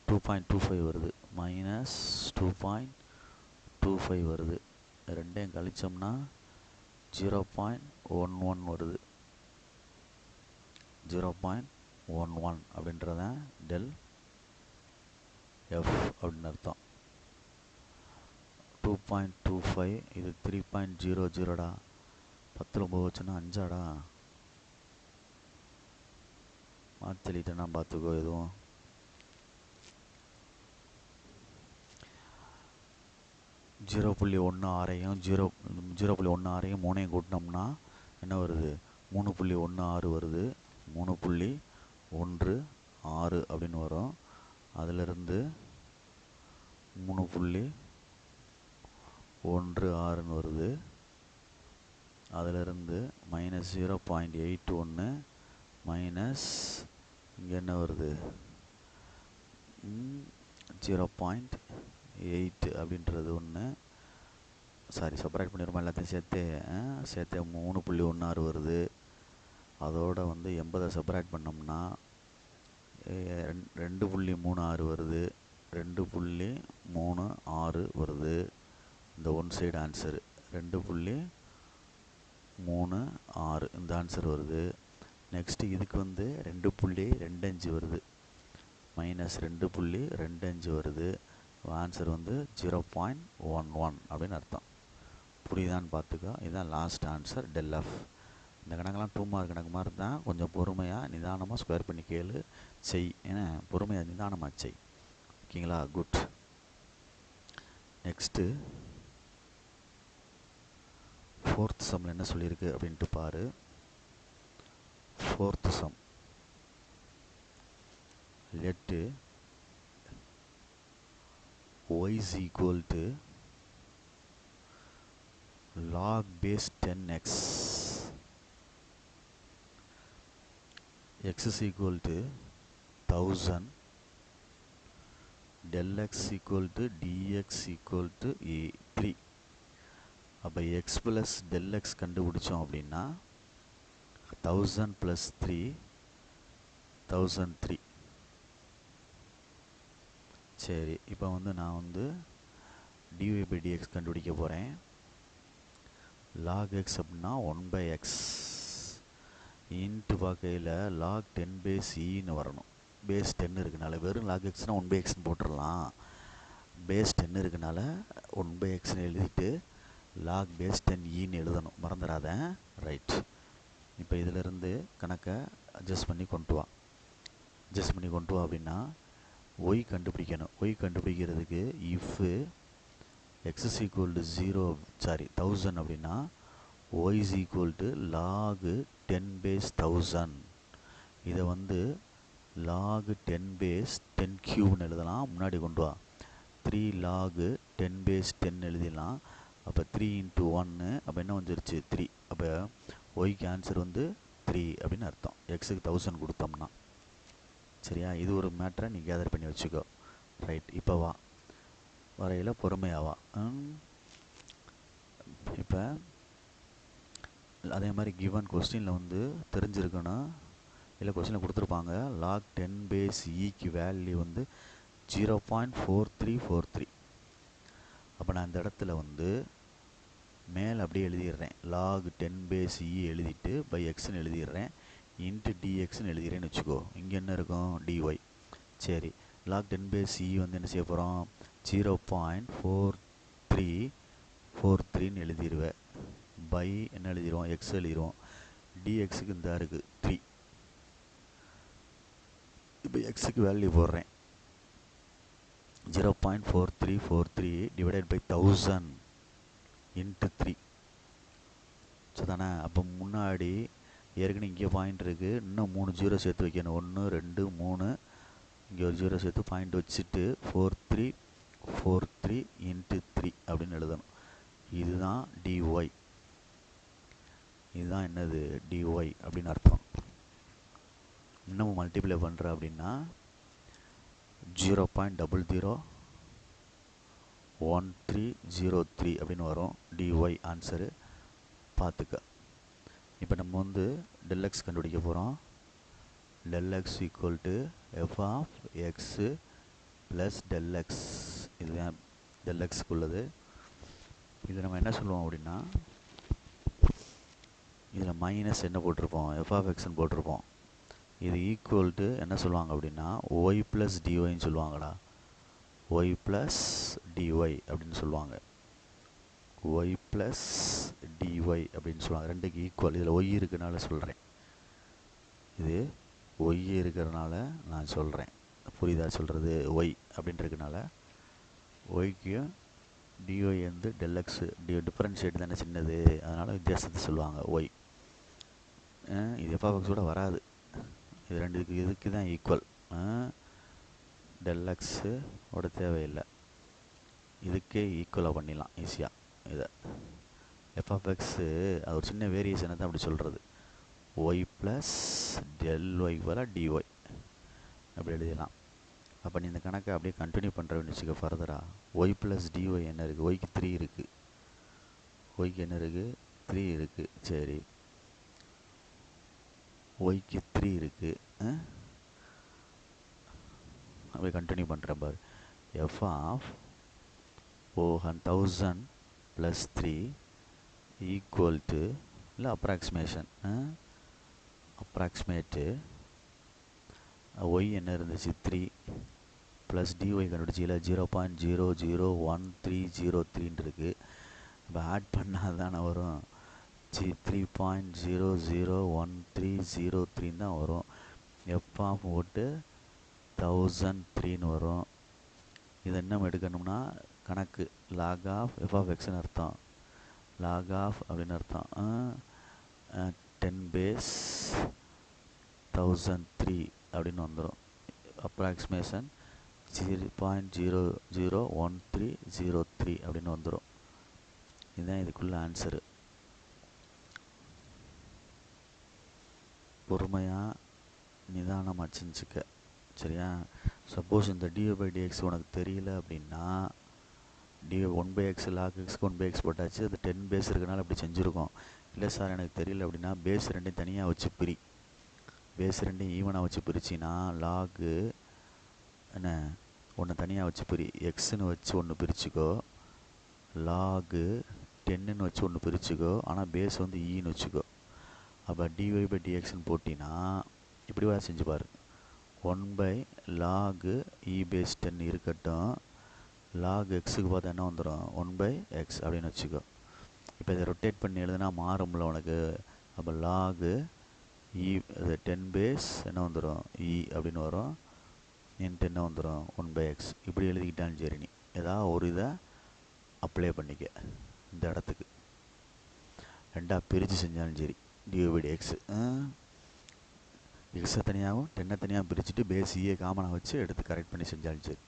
2.25 வருது, -2.25 வருது. ரெண்டையும் கழிச்சோம்னா 0.11 வருது. 0.11 அப்படின்றத டெல் எஃப் அப்படின்னு அர்த்தம். 2.25 இது 3.00டா. 10 போச்சுன்னா 5ஆடா. மாற்றலிட்டேன்னா பார்த்துக்கோ. எதுவும் 0.16ஐயும் 0.16ஐயும் 3ஐயும் கூட்டினோம்னா என்ன வருது? 3.16 வருது. 3.16 அப்படின்னு வரும். அதிலிருந்து 3.16ன்னு வருது. அதிலிருந்து -0.81 மைனஸ் இங்கே என்ன வருது? 0.8 அப்படின்றது ஒன்று. சாரி, சப்ராக்ட் பண்ணிடுமா எல்லாத்தையும் சேர்த்து 3.16 வருது. அதோட வந்து 80 சப்ராக்ட் பண்ணோம்னா 2.36 வருது. 2.36 வருது. இந்த ஒன் சைடு ஆன்சரு 2.36 இந்த ஆன்சர் வருது. நெக்ஸ்ட்டு இதுக்கு வந்து 2.25 வருது, -2.25 வருது. ஆன்சர் வந்து 0.11 அப்படின்னு அர்த்தம். புரியுதான்னு பார்த்துக்கோ. இதுதான் லாஸ்ட் ஆன்சர் டெல் எஃப். இந்த கணக்கெல்லாம் 2 மார்க் கணக்கு மாதிரி தான். கொஞ்சம் பொறுமையாக நிதானமாக ஸ்கொயர் பண்ணி கேளு, செய். ஏன்னா பொறுமையாக நிதானமாக செய். ஓகேங்களா? குட். நெக்ஸ்ட்டு 4th சம்மில் என்ன சொல்லியிருக்கு அப்படின்ட்டு பாரு. 4th sum, let y is equal to log base 10x, x is equal to 1000, del x equal to dx equal to 3. அப்போ x plus del x கண்டுபிடிச்சோம் அப்படின்னா 1000 plus 3 1003. சரி, இப்போ வந்து நான் வந்து dy by dx கண்டுபிடிக்க போகிறேன். log x அப்படின்னா 1/x இன்ட்டு பார்க்கையில் log 10 base eன்னு வரணும். பேஸ் 10 இருக்குனால வெறும் log xனால் 1/xன்னு போட்டுடலாம். பேஸ் 10 இருக்குனால 1/xன்னு எழுதிட்டு log base 10 eன்னு எழுதணும், மறந்துடாத. ரைட். இப்போ இதிலிருந்து கணக்கை அட்ஜஸ்ட் பண்ணி கொண்டு வா. அப்படின்னா y கண்டுபிடிக்கணும். y கண்டுபிடிக்கிறதுக்கு if x is equal to 1000 அப்படின்னா y is equal to log 10 base 1000. இதை வந்து log 10 base 10 cube எழுதலாம். முன்னாடி கொண்டு வா. 3 log 10 base 10 எழுதிடலாம். அப்போ 3 into 1, அப்போ என்ன வந்துருச்சு? 3. அப்போ ஒய்க்கு ஆன்சர் வந்து 3 அப்படின்னு அர்த்தம், எக்ஸுக்கு 1000 கொடுத்தோம்னா. சரியா? இது ஒரு மேட்டரை நீ கேதர் பண்ணி வச்சுக்கோ. ரைட். இப்போ வா, வரையில் பொறுமையாக வா. இப்போ அதே மாதிரி கிவன் கொஸ்டினில் வந்து தெரிஞ்சிருக்கணும், இல்லை கொஸ்டினில் கொடுத்துருப்பாங்க. log 10 base ஈக்கு வேல்யூ வந்து 0.4343. அப்போ நான் இந்த இடத்துல வந்து மேலே அப்படியே எழுதிடுறேன். லாக் 10 பேஸ் இ எழுதிட்டு பை எக்ஸ்ன்னு எழுதிடுறேன். இன்ட்டு டிஎக்ஸ்ன்னு எழுதிடுறேன்னு வச்சுக்கோ. இங்கே என்ன இருக்கும்? டிஒய். சரி, லாக் 10 பேஸ் இ வந்து என்ன செய்ய போகிறோம்? 0.4343ன்னு எழுதிடுவேன். பை என்ன எழுதிடுவோம்? எக்ஸ் எழுதிடுவோம். டிஎக்ஸுக்கு இந்த இருக்குது 3. இப்போ எக்ஸுக்கு வேல்யூ போடுறேன். 0.4343 டிவைடட் பை 1000 இன்ட்டு 3. ஸோ தானே? அப்போ முன்னாடி ஏற்கனவே இங்கே பாயிண்ட் இருக்குது, இன்னும் 3 ஜீரோ சேர்த்து வைக்கணும். 1 2 3, இங்கே ஒரு ஜீரோ சேர்த்து பாயிண்ட் வச்சுட்டு 4343 இன்ட்டு 3 அப்படின்னு எழுதணும். இதுதான் டிஒய். இதுதான் என்னது? டிஒய் அப்படின்னு அர்த்தம். இன்னமும் மல்டிப்ளை பண்ணுற அப்படின்னா 0.001303 அப்படின்னு வரும் டிஒய் ஆன்சரு. பார்த்துக்க. இப்போ நம்ம வந்து del x கண்டுபிடிக்க போகிறோம். del x equal to f of x plus del x. இதுதான் del xக்கு உள்ளது. இதில் நம்ம என்ன சொல்லுவோம் அப்படின்னா, இதில் மைனஸ் என்ன போட்டிருப்போம்? எஃப் ஆஃப் எக்ஸ்ன்னு போட்டிருப்போம். இது ஈக்குவல் டு என்ன சொல்லுவாங்க அப்படின்னா ஒய் ப்ளஸ் டிஒய்ன்னு சொல்லுவாங்கடா. ஒய் ப்ளஸ் டிஒய் அப்படின்னு சொல்லுவாங்க. ஒய் ப்ளஸ் டிஒய் அப்படின்னு சொல்லுவாங்க. ரெண்டுக்கு ஈக்குவல். இதில் ஒய் இருக்கிறனால சொல்கிறேன். இது ஒய் இருக்கிறனால நான் சொல்கிறேன். புரியுதா சொல்கிறது? ஒய் அப்படின்றதுனால ஒய்க்கும் டிஒய் வந்து del x டிஃபரன்ஷியேட் தானே சின்னது, அதனால் வித்தியாசத்தை சொல்லுவாங்க ஒய். இது எஃப் ஆஃப் எக்ஸோட வராது. இது ரெண்டுக்கு இதுக்கு தான் ஈக்குவல். del x ஓட தேவையில்லை. இதுக்கே ஈக்குவலாக பண்ணிடலாம் ஈஸியாக. இதை எஃப் ஆஃப் எக்ஸு அது ஒரு சின்ன வேரியேஷனை தான் அப்படி சொல்கிறது. ஒய் ப்ளஸ் டெல் ஒய் போல் டிஒய் அப்படி எழுதிடலாம். அப்போ நீ இந்த கணக்கை அப்படியே கண்டினியூ பண்ணுறேன்னு வச்சுக்க ஃபர்தராக. ஒய் ப்ளஸ் டிஒய் என்ன இருக்குது? ஒய்க்கு 3 இருக்குது. ஒய்க்கு என்ன இருக்குது? 3 இருக்குது. சரி, ஒய்க்கு 3 இருக்குது. அப்படியே கண்டினியூ பண்ணுறேன் பாரு. F of 1000 plus 3 equal to, இல்லை அப்ராக்சிமேஷன், அப்ராக்சிமேட்டு ஒய் என்ன இருந்துச்சு? 3 ப்ளஸ் டிஒய் கண்டுபிடிச்சில 0.001303 இருக்குது. இப்போ ஆட் பண்ணால் தானே வரும். 3.001303 தான் வரும். எஃப் ஆஃப் போட்டு 1003ன்னு வரும். இதை என்ன எடுக்கணும்னா கணக்கு லாக் ஆஃப் எஃப் ஆஃப் எக்ஸ்ன்னு அர்த்தம். லாக் ஆஃப் அப்படின்னு அர்த்தம். 10 பேஸ் 1003 அப்படின்னு வந்துடும். அப்ராக்சிமேஷன் 0.001303 அப்படின்னு வந்துடும். இதுதான் இதுக்குள்ள ஆன்சரு. பொறுமையாக நிதானமாக செஞ்சுக்க, சரியா? சப்போஸ் இந்த dy/dx உனக்கு தெரியல அப்படின்னா dy 1/x லாக் எக்ஸ்க்கு 1/x போட்டாச்சு. அது 10 பேஸ் இருக்கனால அப்படி செஞ்சுருக்கோம். இல்லை சார் எனக்கு தெரியல அப்படின்னா பேஸ் ரெண்டையும் தனியாக வச்சு பிரி. பேஸ் ரெண்டையும் ஈவனாக வச்சு பிரிச்சின்னா லாகு என்ன ஒன்று தனியாக வச்சு பிரி. எக்ஸுன்னு வச்சு ஒன்று பிரிச்சுக்கோ, லாகு 10ன்னு வச்சு ஒன்று பிரிச்சுக்கோ, ஆனால் பேஸ் வந்து ஈன்னு வச்சுக்கோ. அப்போ dy/dxன்னு போட்டினா இப்படி வர செஞ்சு பாரு. 1/log e base 10 இருக்கட்டும். log xக்கு பார்த்தா என்ன வந்துடும்? 1/x அப்படின்னு வச்சுக்கோ. இப்போ இதை ரொட்டேட் பண்ணி எழுதுனா மாறும்ல உனக்கு. அப்போ log e 10 பேஸ் என்ன வந்துடும்? e அப்படின்னு வரும். இன்ட்டு என்ன வந்துடும்? 1/x. இப்படி எழுதிக்கிட்டாலும் சரி, நீ ஏதாவது ஒரு இதை அப்ளை பண்ணிக்க இந்த இடத்துக்கு. ரெண்டாக பிரித்து செஞ்சாலும் சரி, dy/dx எக்ஸை தனியாகவும் 10 தனியாக பிரிச்சுட்டு பேஸ் ஈயை காமனாக வச்சு எடுத்து கரெக்ட் பண்ணி செஞ்சாலும் சரி,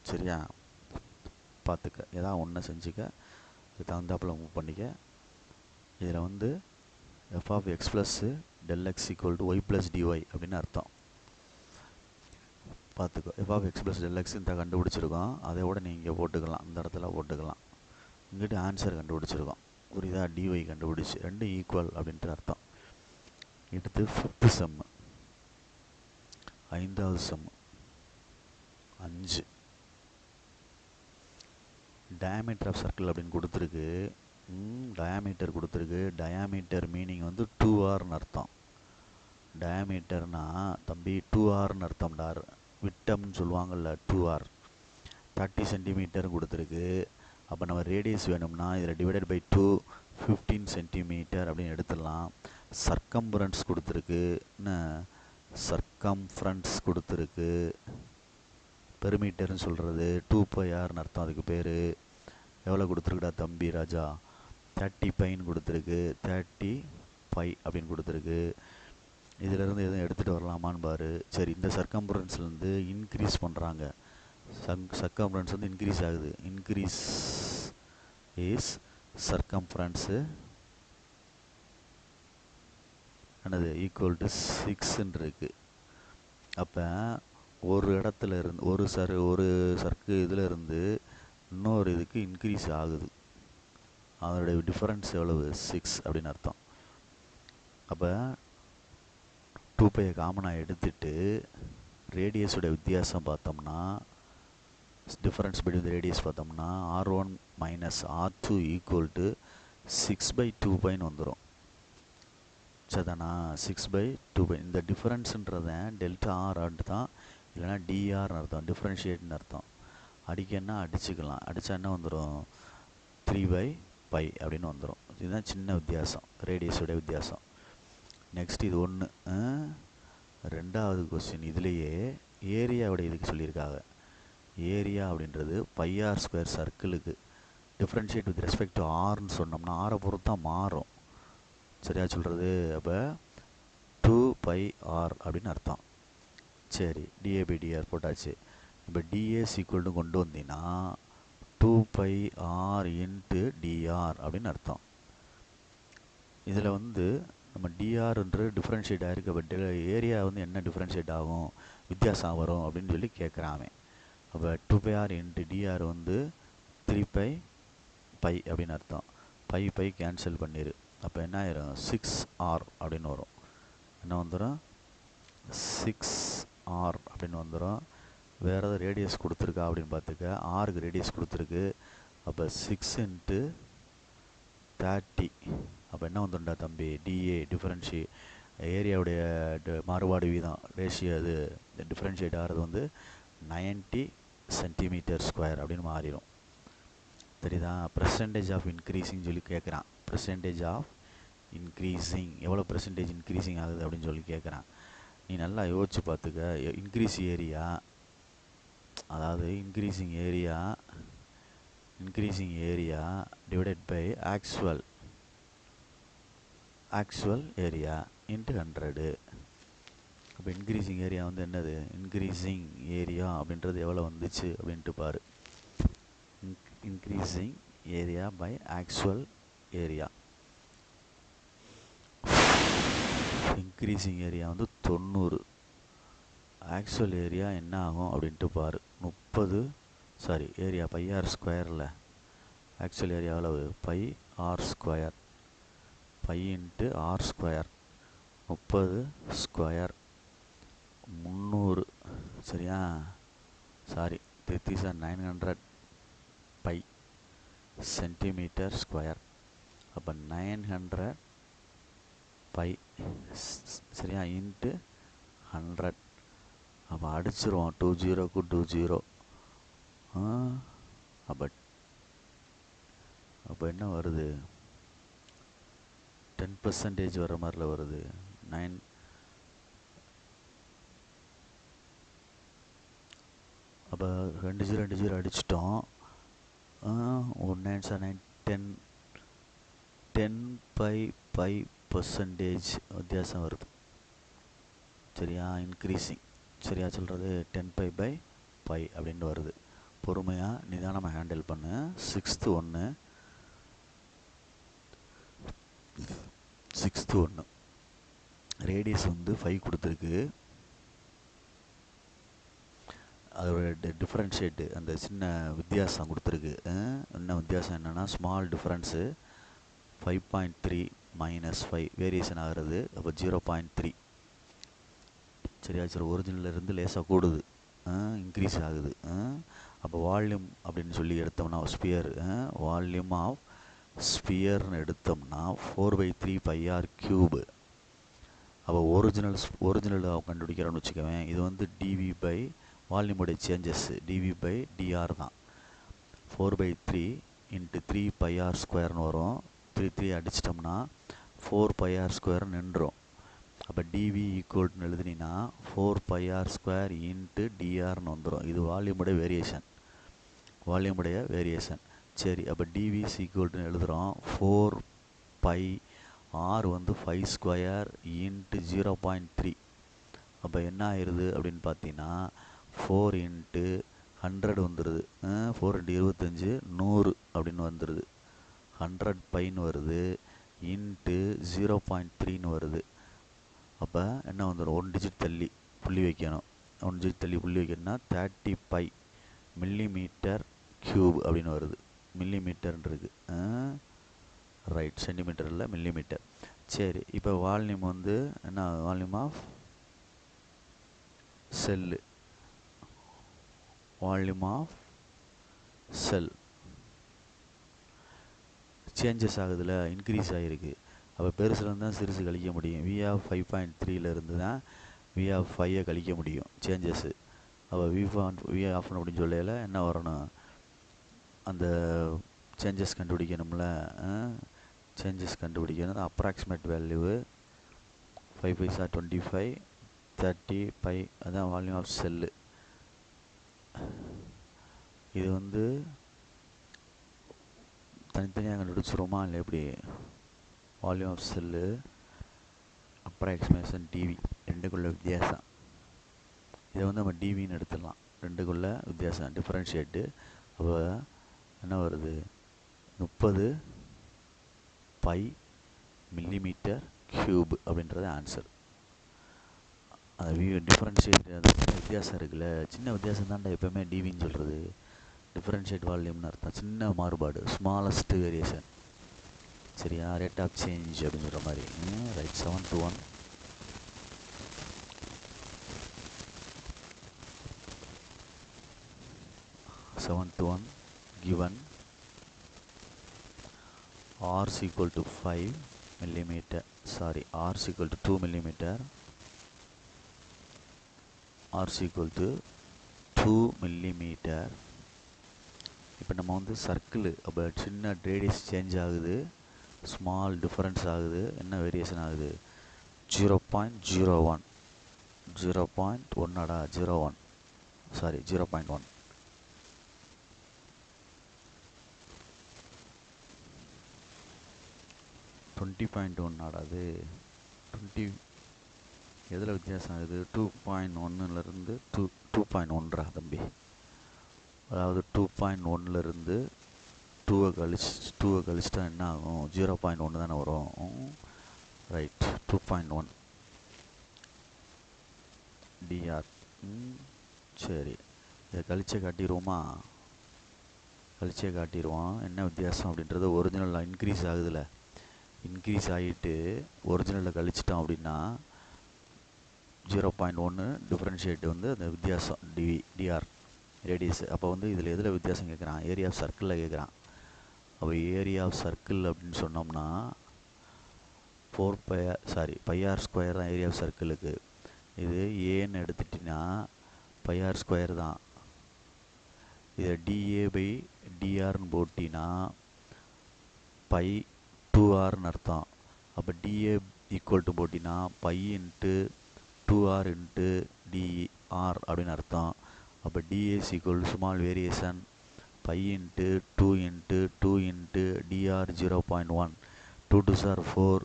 சரியா? பார்த்துக்க, ஏதாவது ஒன்று செஞ்சுக்க, அதுக்கு தகுந்தாப்பில் மூவ் பண்ணிக்க. இதில் வந்து f of x plus del x equal to y plus d y அப்படின்னு அர்த்தம். பார்த்துக்கோ, f of x plus del x இந்த கண்டுபிடிச்சிருக்கோம். அதை விட நீ இங்கே போட்டுக்கலாம், இந்த இடத்துல போட்டுக்கலாம். இங்கிட்டு ஆன்சர் கண்டுபிடிச்சிருக்கோம். புரியுதா? டிஒய் கண்டுபிடிச்சி ரெண்டும் ஈக்குவல் அப்படின்ட்டு அர்த்தம். எடுத்து 5th சம்மு, 5வது சம்மு 5. டயாமீட்டர் ஆஃப் சர்க்கிள் அப்படின்னு கொடுத்துருக்கு. டயாமீட்டர் கொடுத்துருக்கு. டயாமீட்டர் மீனிங் வந்து 2Rன்னு அர்த்தம். டயாமீட்டர்னா தம்பி 2Rன்னு அர்த்தம்டா. விட்டம்னு சொல்லுவாங்கள்ல 2R. 30 சென்டிமீட்டர் கொடுத்துருக்கு. அப்போ நம்ம ரேடியஸ் வேணும்னா இதில் டிவைடட் பை 2 15 சென்டிமீட்டர் அப்படின்னு எடுத்துடலாம். சர்க்கம்பரன்ஸ் கொடுத்துருக்கு. சர்க்கம்ஃபரன்ஸ் கொடுத்துருக்கு. பெருமீட்டர்னு சொல்கிறது 2πRன்னு அர்த்தம். அதுக்கு பேர் எவ்வளோ கொடுத்துருக்குடா தம்பி ராஜா? 30 பைன்னு கொடுத்துருக்கு. 30 பை அப்படின்னு கொடுத்துருக்கு. இதிலேருந்து எதுவும் எடுத்துகிட்டு வரலாமான்னு பாரு. சரி, இந்த சர்க்கம்பரன்ஸ்லேருந்து இன்க்ரீஸ் பண்ணுறாங்க. சர்க்கம்பரன்ஸ் வந்து இன்க்ரீஸ் ஆகுது. இன்க்ரீஸ் இஸ் சர்க்கம்ஃபரன்ஸு என்னது ஈக்குவல் டு 6ன்னு இருக்குது. அப்போ ஒரு இடத்துல இருந்து ஒரு சர்க்கு இதில் இருந்து இன்னொரு இதுக்கு இன்க்ரீஸ் ஆகுது. அதனுடைய டிஃபரன்ஸ் எவ்வளவு? 6 அப்படின்னு அர்த்தம். அப்போ 2π காமனாக எடுத்துட்டு ரேடியஸோட வித்தியாசம் பார்த்தோம்னா, டிஃபரன்ஸ் பிட்வீன் ரேடியஸ் பார்த்தோம்னா R1 minus R2 equal to 6/2πன்னு வந்துடும். சரிதானா? 6/2π. இந்த டிஃபரன்ஸுன்றத டெல்டா ஆர் தான், இல்லைனா டிஆர்னு அர்த்தம். டிஃப்ரென்ஷியேட்னு அர்த்தம். அடிக்கன்னா அடிச்சுக்கலாம். அடித்தா என்ன வந்துடும்? 3/π அப்படின்னு வந்துடும். இதுதான் சின்ன வித்தியாசம், ரேடியஸோட வித்தியாசம். நெக்ஸ்ட் இது ஒன்று. ரெண்டாவது கொஸ்டின் இதுலேயே ஏரியாவோட இதுக்கு சொல்லியிருக்காங்க. ஏரியா அப்படின்றது πr² சர்க்கிளுக்கு டிஃப்ரென்ஷியேட் வித் ரெஸ்பெக்ட் டு ஆர்னு சொன்னோம்னா ஆரை பொறுத்து தான் மாறும். சரியா சொல்கிறது? அப்போ 2πr அப்படின்னு அர்த்தம். சரி, dA/dr போட்டாச்சு. இப்போ dA ஈக்குவல்னு கொண்டு வந்தீங்கன்னா 2πr இன்ட்டு dr அப்படின்னு அர்த்தம். இதில் வந்து நம்ம drன்ற டிஃப்ரென்ஷியேட் ஆகிருக்கு. பட் ஏரியா வந்து என்ன டிஃப்ரென்ஷியேட் ஆகும், வித்தியாசம் வரும் அப்படின்னு சொல்லி கேட்குறாமே. அப்போ 2πr இன்ட்டு dr வந்து 3π அப்படின்னு அர்த்தம். பை கேன்சல் பண்ணிடு. அப்போ என்ன ஆயிரும்? 6r அப்படின்னு வரும். என்ன வந்துடும்? 6r அப்படின்னு வந்துடும். வேறு ஏதாவது ரேடியஸ் கொடுத்துருக்கா அப்படின்னு பார்த்துக்க. ஆருக்கு ரேடியஸ் கொடுத்துருக்கு. அப்போ 6 இன்ட்டு 30. அப்போ என்ன வந்துடும்டா தம்பி? டிஏ டிஃபரன்ஷி ஏரியாவுடைய மாறுபாடு வீதம் ரேஷியோ அது டிஃப்ரென்ஷியேட் ஆகிறது வந்து 90 சென்டிமீட்டர்² அப்படின்னு மாறிடும். தெரியுதா? பெர்சன்டேஜ் ஆஃப் இன்க்ரீஸிங் சொல்லி கேட்குறான். பெர்சன்டேஜ் ஆஃப் இன்க்ரீஸிங் எவ்வளோ பெர்சன்டேஜ் இன்க்ரீஸிங் ஆகுது அப்படின்னு சொல்லி கேட்குறான். நீ நல்லா யோசிச்சு பார்த்துக்க. இன்க்ரீஸ் ஏரியா, அதாவது increasing area divided by actual area into 100. அப்போ இன்க்ரீஸிங் ஏரியா வந்து என்னது? இன்க்ரீஸிங் ஏரியா அப்படின்றது எவ்வளோ வந்துச்சு அப்படின்ட்டு பாரு. Increasing area by actual area. Increasing area வந்து 90. ஆக்சுவல் ஏரியா என்ன ஆகும் அப்படின்ட்டு பாரு. 30 ஏரியா πr². ஆக்சுவல் ஏரியா எவ்வளவு? πr². π into r². 30 ஸ்கொயர் 300. சரியா? 3900 π சென்டிமீட்டர்². அப்போ 900 π. சரியா? இன்ட்டு 100. அப்போ அடிச்சிருவோம் 20க்கு 20. அப்போ என்ன வருது? 10% வர மாதிரில வருது. 9. அப்போ 2 0 அடிச்சிட்டோம். 1 9 7 9 10π% வித்தியாசம் வருது. சரியா? இன்க்ரீஸிங். சரியா சொல்கிறது? 10π அப்படின்னு வருது. பொறுமையாக நிதானமாக ஹேண்டில் பண்ணு. 6th ஒன்று ரேடியஸ் வந்து 5 கொடுத்துருக்கு. அதோட டிஃப்ரென்ஷியேட்டு அந்த சின்ன வித்தியாசம் கொடுத்துருக்கு. என்ன வித்தியாசம் என்னென்னா ஸ்மால் டிஃப்ரென்ஸு 5.3 -5 வேரியேஷன் ஆகிறது. அப்போ 0.3. சரியா? சரி, ஒரிஜினலிருந்து லேசாக கூடுது, இன்க்ரீஸ் ஆகுது. அப்போ வால்யூம் அப்படின்னு சொல்லி எடுத்தோம்னா ஸ்பியர் வால்யூம் ஆஃப் ஸ்பியர்னு எடுத்தோம்னா 4/3 பைஆர் கியூபு. அப்போ ஒரிஜினல் கண்டுபிடிக்கிறோன்னு வச்சுக்கவேன். இது வந்து டிவி பை வால்யூமுடைய சேஞ்சஸ் டிவி பை டிஆர் தான். 4/3 இன்ட்டு 3 பைஆர் ஸ்கொயர்னு வரும். 3 அடிச்சிட்டோம்னா 4 பைஆர் ஸ்கொயர் நின்றோம். அப்போ டிவி ஈக்குவல்னு எழுதுனீங்கன்னா 4 பைஆர் ஸ்கொயர் இன்ட்டு டிஆர்னு வந்துடும். இது வால்யூமுடைய வேரியேஷன். சரி, அப்போ டிவி ஈக்குவல்னு எழுதுகிறோம். 4 பை ஆர் வந்து 5 ஸ்கொயர் இன்ட்டு 0.3. அப்போ என்ன ஆயிடுது அப்படின்னு பார்த்தீங்கன்னா 4 இன்ட்டு 100 வந்துடுது. 4 இன்ட்டு 25 100 அப்படின்னு வந்துடுது. 100 பைன்னு வருது இன்ட்டு 0.3ன்னு வருது. அப்போ என்ன வந்துடும், 1 டிஜிட் தள்ளி புள்ளி வைக்கணும். 1 டிஜிட் தள்ளி புள்ளி வைக்கணும்னா 30 பை மில்லிமீட்டர் கியூப் அப்படின்னு வருது. மில்லிமீட்டர்ன்னு இருக்குது. ரைட், சென்டிமீட்டர் இல்லை, மில்லிமீட்டர். சரி, இப்போ வால்யூம் வந்து என்ன, volume of cell, volume of cell changes ஆகுதுல, இன்க்ரீஸ் ஆகிருக்கு. அப்போ பெருசுலேருந்து தான் சிறுசு கழிக்க முடியும். வி ஆஃப் 5.3லேருந்து தான் வி ஆஃப் 5 கழிக்க முடியும் சேஞ்சஸ்ஸு. அப்போ வி ஆஃப் அப்படின்னு சொல்லையில் என்ன வரணும், அந்த சேஞ்சஸ் கண்டுபிடிக்கணும்ல. சேஞ்சஸ் கண்டுபிடிக்கணும். அப்ராக்சிமேட் வேல்யூவு 5 பைசா 25, 30 பை, அதுதான் வால்யூம் ஆஃப் செல்லு. இது வந்து தனித்தனியாக கண்டுபிடிச்சிருமா இல்லை எப்படி? Volume of cell, approximation d v, ரெண்டுக்குள்ள வித்தியாசம். இதை வந்து நம்ம டிவின்னு எடுத்துடலாம். ரெண்டுக்குள்ள வித்தியாசம் டிஃப்ரென்ஷியேட்டு. அப்போ என்ன வருது, 30 பை மில்லிமீட்டர் கியூப் அப்படின்றது ஆன்சர். அந்த டிஃப்ரென்ஷியேட், அந்த சின்ன வித்தியாசம் இருக்குல்ல, சின்ன வித்தியாசம் தான்டா எப்போவுமே டிவின்னு சொல்கிறது. டிஃப்ரென்ஷியேட் வால்யூம்னு அர்த்தம் சின்ன மாறுபாடு, ஸ்மாலஸ்ட் வேரியேஷன். சரியா, ரேட் ஆஃப் சேஞ்ச் அப்படின்னு சொல்கிற மாதிரி. Right, 7 to 1. Given r is equal to 5 millimeter, sorry, r is equal to 2 millimeter, r is equal to 2 millimeter. இப்போ நம்ம வந்து சர்க்கிள், அப்போ சின்ன ரேடியஸ் சேஞ்ச் ஆகுது, ஸ்மால் டிஃப்ரென்ஸ் ஆகுது, என்ன வேரியேஷன் ஆகுது, 0.01, 0.1 0.1, சாரி 0.1. 20.1 ஆடாது, 20 எதில் வித்தியாசம் ஆகுது, 2.1லேருந்து 2.1 தம்பி. அதாவது 2.1லேருந்து 2 கழிச்சிட்டா என்ன ஆகும், 0.1 தானே வரும். Right, 2.1 d r. சரி, இதை கழிச்சே காட்டிடுவோம். என்ன வித்தியாசம் அப்படின்றது, ஒரிஜினலில் இன்க்ரீஸ் ஆகுதுல்ல, இன்க்ரீஸ் ஆகிட்டு ஒரிஜினலில் கழிச்சிட்டோம் அப்படின்னா 0.1 டிஃப்ரென்ஷியேட் வந்து அந்த வித்தியாசம் டிஆர் ரேடியஸ். அப்போ வந்து இதில் எதில் வித்தியாசம் கேட்குறான், ஏரியா ஆஃப் சர்க்கிளில் கேட்குறான். அப்போ ஏரியா ஆஃப் சர்க்கிள் அப்படின்னு சொன்னோம்னா 4 பைஆர் ஸ்கொயர் தான் ஏரியா ஆஃப் சர்க்கிளுக்கு. இது ஏன்னு எடுத்துட்டிங்கன்னா பைஆர் ஸ்கொயர் தான். இதை டிஏ பை டிஆர்னு போட்டினா பை 2ஆர்னு அர்த்தம். அப்போ டிஏ ஈக்குவல் டு போட்டினா pi into 2r into d r அப்படின்னு அர்த்தம். அப்போ டிஏஸ் equal to small variation pi into 2 into 2 into d r 0.1, 2 2s are 4.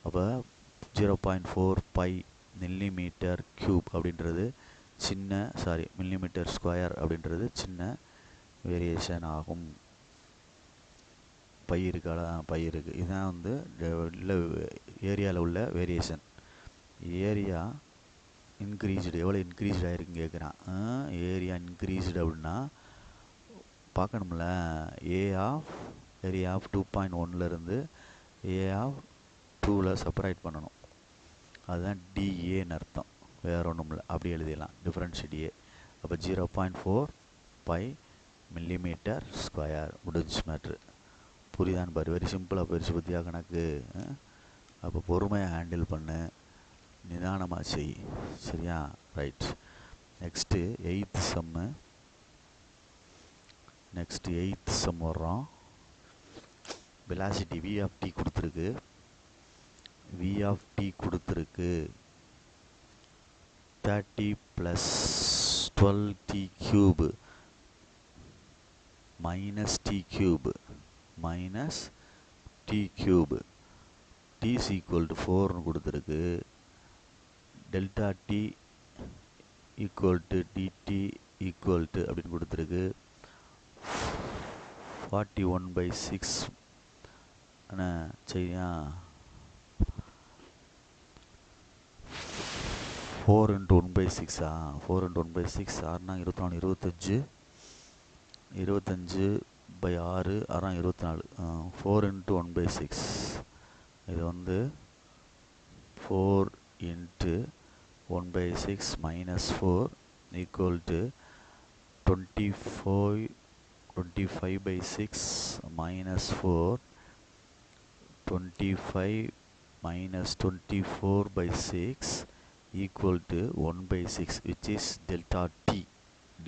அப்போ 0.4 பை மில்லிமீட்டர் கியூப் அப்படின்றது சின்ன, மில்லிமீட்டர் ஸ்கொயர் அப்படின்றது சின்ன வேரியேஷன் ஆகும். பை இருக்குது. இதுதான் வந்து ஏரியாவில் உள்ள வேரியேஷன். ஏரியா இன்க்ரீஸ்டு, எவ்வளோ இன்க்ரீஸ்டு ஆகிருக்குன்னு கேட்குறான். ஏரியா இன்க்ரீஸ்டு அப்படின்னா பார்க்கணும்ல, ஏரியா ஆஃப் 2.1லேருந்து ஏ ஆஃப் 2ல் செப்பரேட் பண்ணணும். அதுதான் டிஏன்னு அர்த்தம், வேறு ஒன்றும் இல்லை. அப்படி எழுதிடலாம், டிஃப்ரென்ஷியேட் ஏ. அப்போ 0.4 பை மில்லிமீட்டர் ஸ்கொயர், முடிஞ்சு மேட்ரு. புரியுதான்னு பாரு, வெரி சிம்பிளாக போயிடுச்சு பற்றியா கணக்கு. அப்போ பொறுமையாக ஹேண்டில் பண்ணு, நிதானமாக செய், சரியா? ரைட். நெக்ஸ்ட்டு எயித்து சம் வர்றோம். வெலாசிட்டி v ஆஃப் t கொடுத்துருக்கு. v ஆஃப் t கொடுத்துருக்கு 30 + 12t cube minus t cube t is equal to 4 கொடுத்துருக்கு. Delta t equal to dt equal to அப்படின்னு கொடுத்துருக்கு. 41/6 என்ன சரியா? 4 × 1/6 4 × 1/6 6 24 25/6 24 4 × 1/6 இது வந்து 4 × 1/6 - 4 equal to 25/6 - 4 25 - 24/6 equal to 1/6 which is delta t.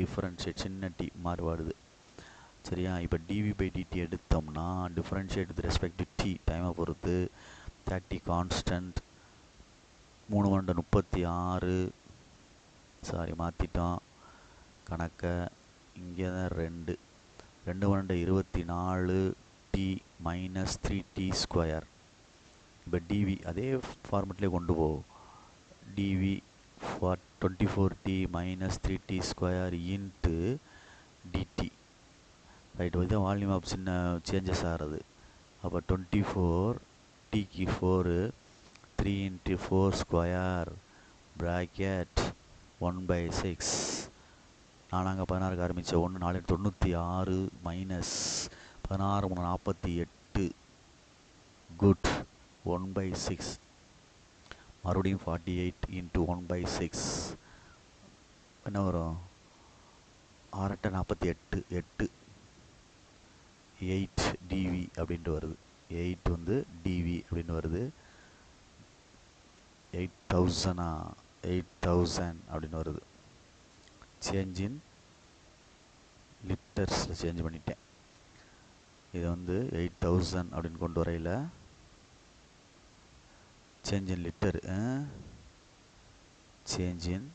differentiate சின்ன t மாறுபாடுது, சரியா? இப்போ dv/dt எடுத்தோம்னா differentiate with respect to t டைமை பொறுத்து 30 கான்ஸ்டன்ட் 3 × 36 சாரி மாற்றிட்டோம் கணக்கை. இங்கே தான் 2 × 24 t - 3t². இப்போ dv அதே ஃபார்மெட்லேயே கொண்டு போ. dv for 24t - 3t² into dt. Right, இதுதான் வால்யூம் ஆஃப் சின்ன சேஞ்சஸ் ஆகிறது. அப்போ 24 tக்கு 4 3 × 4² ப்ராக்கெட் 1/6. 4 16 ஆரம்பித்த 1 4 96 மைனஸ் 16 3 48 குட் 1/6. மறுபடியும் 48 × 1/6 என்ன வரும்? 6 8 48 8 8 dv அப்படின்ட்டு வருது. 8 வந்து dv அப்படின்னு வருது. 8000 அப்படின்னு வருது. சேஞ்ச் இன் லிட்டர்ஸில் சேஞ்ச் பண்ணிட்டேன். இதை வந்து 8000 அப்படின்னு கொண்டு வரையில் change in litre change in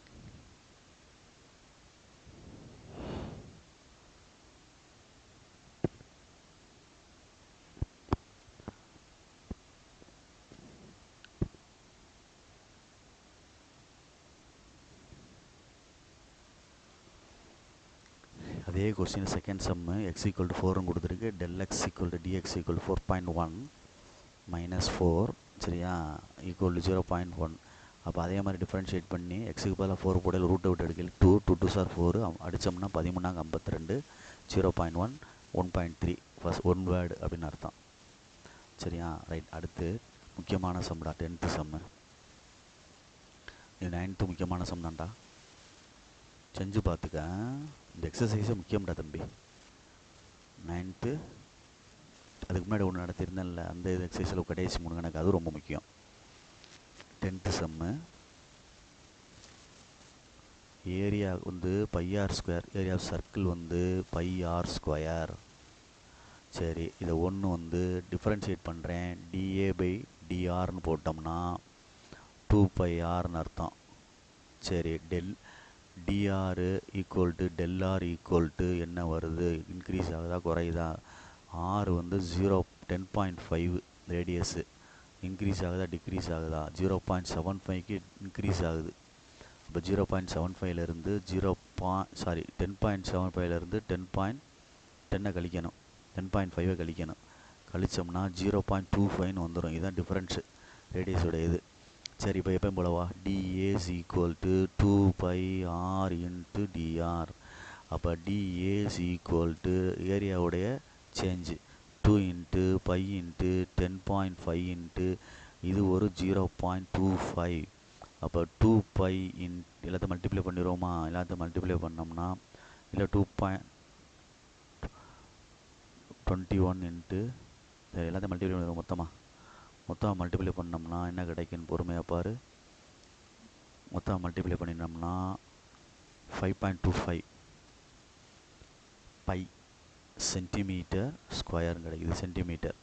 அதே கொஸ்டின் செகண்ட் சம்மு x = 4 கொடுத்துருக்கு. del x = dx = 4.1 - 4 சரியா ஈக்குவல் டு 0.1. அப்போ அதே மாதிரி டிஃப்ரென்ஷியேட் பண்ணி எக்ஸுக்கு பதிலாக 4 போடையில் ரூட்டை விட்டு எடுக்கல 2 2 2 4 அடித்தோம்னா 13 52 0.1 1.3 ஃபஸ்ட் ஒன் வேர்டு அப்படின்னு அர்த்தம், சரியா? ரைட். அடுத்து முக்கியமான சம்டா 10th சம்மு. இது 9th முக்கியமான சம் தான்டா, செஞ்சு பார்த்துக்க. இந்த எக்ஸசைஸே முக்கியம்டா தம்பி. 9th அதுக்கு முன்னாடி ஒன்று நடத்திருந்தேன்ல, அந்த இது எக்ஸசைஸில் கடைசி 3 கணக்கு, அது ரொம்ப முக்கியம். 10th சம்மு. ஏரியா வந்து πr², ஏரியா ஆஃப் சர்க்கிள் வந்து πr². சரி, இதை ஒன்று வந்து டிஃப்ரென்ஷியேட் பண்ணுறேன். dA/drன்னு போட்டோம்னா 2πrன்னு அர்த்தம். சரி, dr equal to ∆r equal to என்ன வருது? இன்க்ரீஸ் ஆகுதா குறையுதா? r வந்து 10.5 ரேடியஸு இன்க்ரீஸ் ஆகுதா டிக்ரீஸ் ஆகுதா? 0.75க்கு இன்க்ரீஸ் ஆகுது. இப்போ 0.75லேருந்து 10.75லேருந்து 10.10 கழிக்கணும், 10.5 கழிக்கணும். கழித்தோம்னா 0.25ன்னு வந்துடும். இதுதான் டிஃப்ரென்ஸு ரேடியஸோட இது. சரி, இப்போ எப்போ போலவா? dA = 2πr × dr. அப்போ dA = ஏரியாவுடைய சேஞ்சு 2 × π × 10.5 இது ஒரு 0.25. அப்போ 2π எல்லாத்தையும் மல்டிப்ளை பண்ணிடுவோமா? எல்லாத்தையும் மல்டிப்ளை பண்ணோம்னா இல்லை 2.21 × சரி, எல்லாத்தையும் மல்டிப்ளை பண்ணுவோம். மொத்தமாக மல்டிப்ளை பண்ணோம்னா என்ன கிடைக்குன்னு பொறுமையாக பாரு. மொத்தமாக மல்டிப்ளை பண்ணினோம்னா 5.25 பை சென்டிமீட்டர் ஸ்கொயர் கிடைக்குது. சென்டிமீட்டர்.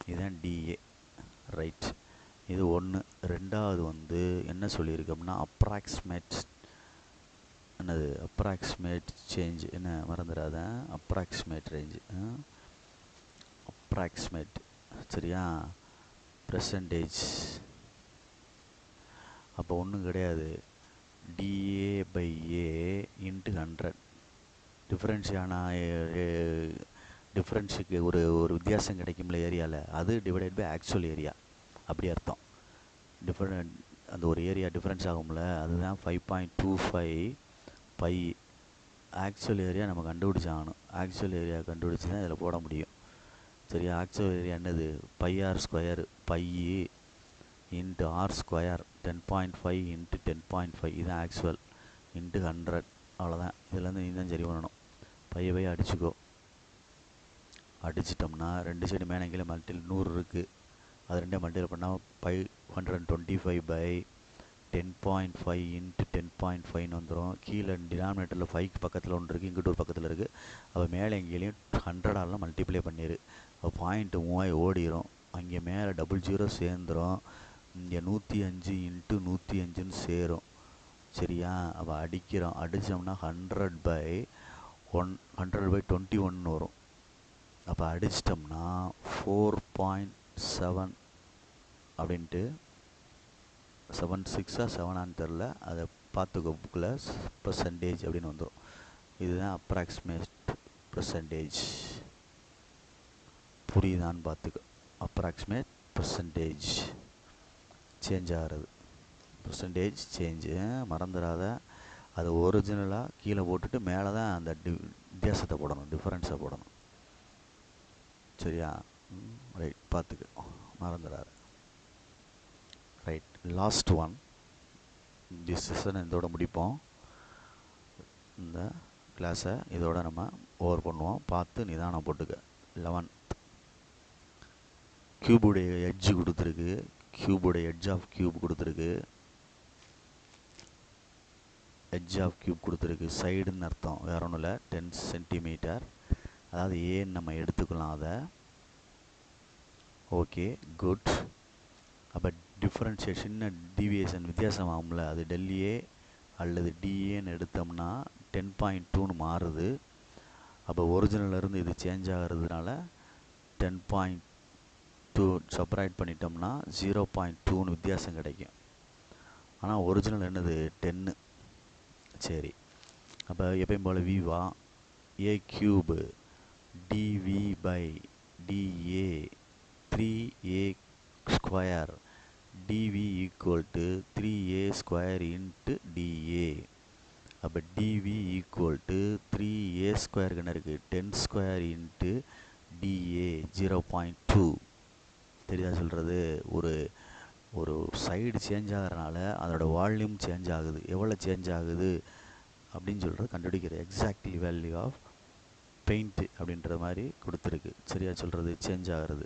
இதுதான் டிஏ. ரைட். இது ஒன்று. ரெண்டாவது வந்து என்ன சொல்லியிருக்கோம்னா அப்ராக்சிமேட். என்னது அப்ராக்சிமேட் சேஞ்ச்? என்ன மறந்துடாத, அப்ராக்சிமேட் ரேஞ்சு. அப்ராக்சிமேட். சரியா? பெர்சன்டேஜ். அப்போ ஒன்றும் கிடையாது, டிஏ பை ஏ இன்ட்டு 100. டிஃப்ரென்ஸுக்கு ஒரு வித்தியாசம் கிடைக்கும்ல ஏரியாவில், அது டிவைடட் பை ஆக்சுவல் ஏரியா. அப்படி அர்த்தம். அந்த ஒரு ஏரியா டிஃப்ரென்ஸ் ஆகும்ல, அதுதான் 5.25 பை. ஆக்சுவல் ஏரியா நம்ம கண்டுபிடிச்சாகணும். ஆக்சுவல் ஏரியா கண்டுபிடிச்சி தான் இதில் போட முடியும். சரியா? ஆக்சுவல் ஏரியா என்னது? Pi r square. Pi into r square 10.5 into 10.5. இதுதான் ஆக்சுவல் இன்ட்டு 100. அவ்வளோதான். இதுலேருந்து நீ தான் சரி பண்ணணும். பையை அடிச்சுக்கோ. அடிச்சிட்டோம்னா ரெண்டு சைடு மேலே கீழே மல்டில் 100 இருக்குது. அது ரெண்டே மல்டிபிள் பண்ணால் 525 பை 10.5 இன்ட்டு 10.5ன்னு வந்துடும். கீழே டினாமினேட்டரில் 5க்கு பக்கத்தில் ஒன்று இருக்குது, இங்கிட்ட ஒரு பக்கத்தில் இருக்குது. அப்போ மேலே எங்கேயும் 100ஆல் மல்டிப்ளை பண்ணிடு. அப்போ பாயிண்ட்டு 3000 ஓடிடும். அங்கே மேலே 00 சேர்ந்துடும். இங்கே 105 இன்ட்டு 105ன்னு சேரும். சரியா? அப்போ அடிக்கிறோம். அடித்தோம்னா 100 பை 21 வரும். அப்போ அடிச்சிட்டோம்னா 4.7 அப்படின்ட்டு 76 7ஆன்னு தெரில, அதை பார்த்துக்கோ புக்கில். பெர்சன்டேஜ் அப்படின்னு வந்துடும். இதுதான் அப்ராக்சிமேட் பெர்சன்டேஜ். புரியுதான்னு பார்த்துக்கோ. அப்ராக்சிமேட் பெர்சன்டேஜ் சேஞ்ச் ஆகிறது. பெர்சன்டேஜ் சேஞ்சு மறந்துடாத. அது ஒரிஜினலாக கீழே போட்டுட்டு மேலே தான் அந்த வித்தியாசத்தை போடணும், டிஃப்ரென்ஸை போடணும். சரியா? ரைட், பார்த்துக்க, மறந்துடாத. Right, last one. This session இதோட முடிப்போம். இந்த கிளாஸை இதோட நம்ம ஓவர் பண்ணுவோம். பார்த்து நிதானம் போட்டுக்க. 11 கியூபுடைய எட்ஜ் கொடுத்துருக்கு. கியூபுடைய எட்ஜ் ஆஃப் கியூப் கொடுத்துருக்கு. எட்ஜ் ஆஃப் கியூப் கொடுத்துருக்கு. சைடுன்னு அர்த்தம், வேற ஒன்றும் இல்லை. 10 சென்டிமீட்டர். அதாவது ஏன்னு நம்ம எடுத்துக்கலாம் அதை. Okay, good. அப்போ டிஃப்ரென்ஷியேஷன் டீவியேஷன் வித்தியாசம் ஆகும்ல, அது டெல்லியே அல்லது டிஏன்னு எடுத்தோம்னா 10.2ன்னு மாறுது. அப்போ ஒரிஜினல்லேருந்து இது சேஞ்ச் ஆகிறதுனால 10.2 சப்ராக்ட் பண்ணிட்டோம்னா 0.2ன்னு வித்தியாசம் கிடைக்கும். ஆனால் ஒரிஜினல் என்னது? 10. சரி, அப்போ எப்பயும் போல் விவா a cube d v by d a 3a square d v equal to 3a square into d a. அப்போ d v equal to 3a square என்ன இருக்குது? 10 ஸ்கொயர் இன்ட்டு டிஏ 0.2. தெரியுதா சொல்கிறது? ஒரு சைடு சேஞ்ச் ஆகிறனால அதோட வால்யூம் சேஞ்ச் ஆகுது. எவ்வளோ சேஞ்ச் ஆகுது அப்படின்னு சொல்கிறது கண்டுபிடிக்கிற எக்ஸாக்ட்லி வேல்யூ ஆஃப் பெயிண்ட்டு அப்படின்ற மாதிரி கொடுத்துருக்கு. சரியா சொல்கிறது? சேஞ்ச் ஆகிறது.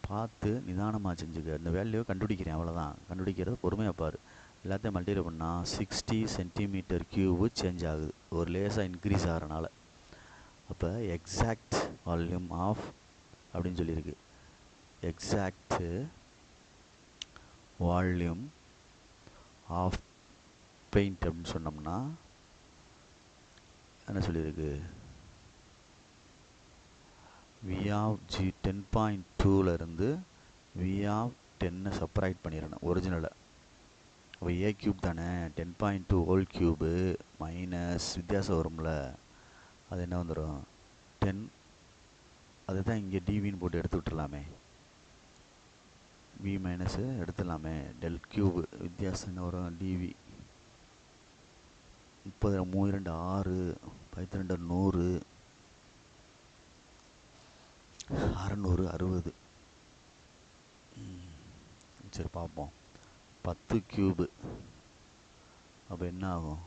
பார்த்து நிதானமாக செஞ்சுக்க. இந்த வேல்யூவை கண்டுபிடிக்கிறேன், அவ்வளோதான். கண்டுபிடிக்கிறது பொறுமையாக பாரு. எல்லாத்தையும் மல்டிப்ளை பண்ணால் 60 சென்டிமீட்டர் கியூபு சேஞ்ச் ஆகுது, ஒரு லேசாக இன்க்ரீஸ் ஆகிறனால. அப்போ எக்ஸாக்ட் வால்யூம் ஆஃப் அப்படின்னு சொல்லியிருக்கு. எக்ஸாக்ட் வால்யூம் ஆஃப் பெயிண்ட் அப்படின்னு சொன்னோம்னா என்ன சொல்லியிருக்கு? வி ஆஃப் 10.2லேருந்து வி ஆஃப் 10 சப்ராக்ட் பண்ணிடணும் ஒரிஜினலை. அப்போ ஏ கியூப் தானே, 10.2 ஹோல் கியூபு மைனஸ் வித்தியாசம் வரும்ல, அது என்ன வந்துடும்? 10. அதுதான் இங்கே டிவின்னு போட்டு எடுத்து விட்டுடலாமே. வி மைனஸு எடுத்துடலாமே. டெல் கியூபு வித்தியாசம் என்ன வரும்? டிவி 30 3 2 6 12 100 600 60. சரி பார்ப்போம். 10 கியூபு அப்போ என்ன ஆகும்?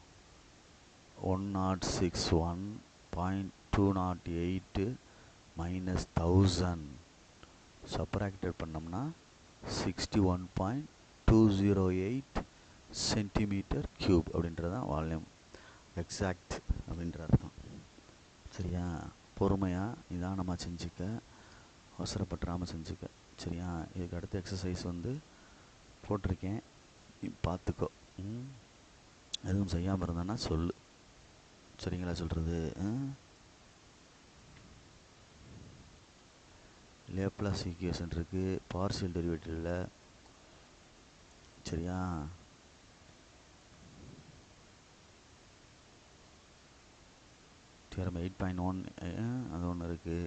1061.208 மைனஸ் 1000 சப்ராக்டட் பண்ணோம்னா 61.208 சென்டிமீட்டர் கியூப் அப்படின்றதான் வால்யூம் எக்ஸாக்ட் அப்படின்ற அர்த்தம். சரியா? பொறுமையாக நிதானமாக செஞ்சுக்க, அவசரப்பட்டுறாமல் செஞ்சுக்க. சரியா? இதுக்கு அடுத்த எக்ஸசைஸ் வந்து போட்டிருக்கேன், நீ பார்த்துக்கோ. எதுவும் செய்யாமல் இருந்தேன்னா சொல்லு. சரிங்களா சொல்கிறது? லேப்லாஸ் ஈக்குவேஷன் இருக்குது, பார்ஷியல் டெரிவேட்டிவ்ல. சரியா? தியரம் 8.1 அது ஒன்று இருக்குது.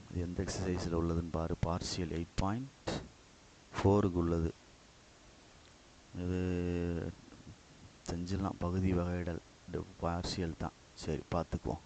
இது எந்த எக்ஸசைஸில் உள்ளதுன்னு பாரு. பார்ஷியல் 8.4க்கு உள்ளது. இது செஞ்சிடலாம், பகுதி வகையிடல் பார்ஷியல் தான். சரி, பார்த்துக்குவோம்.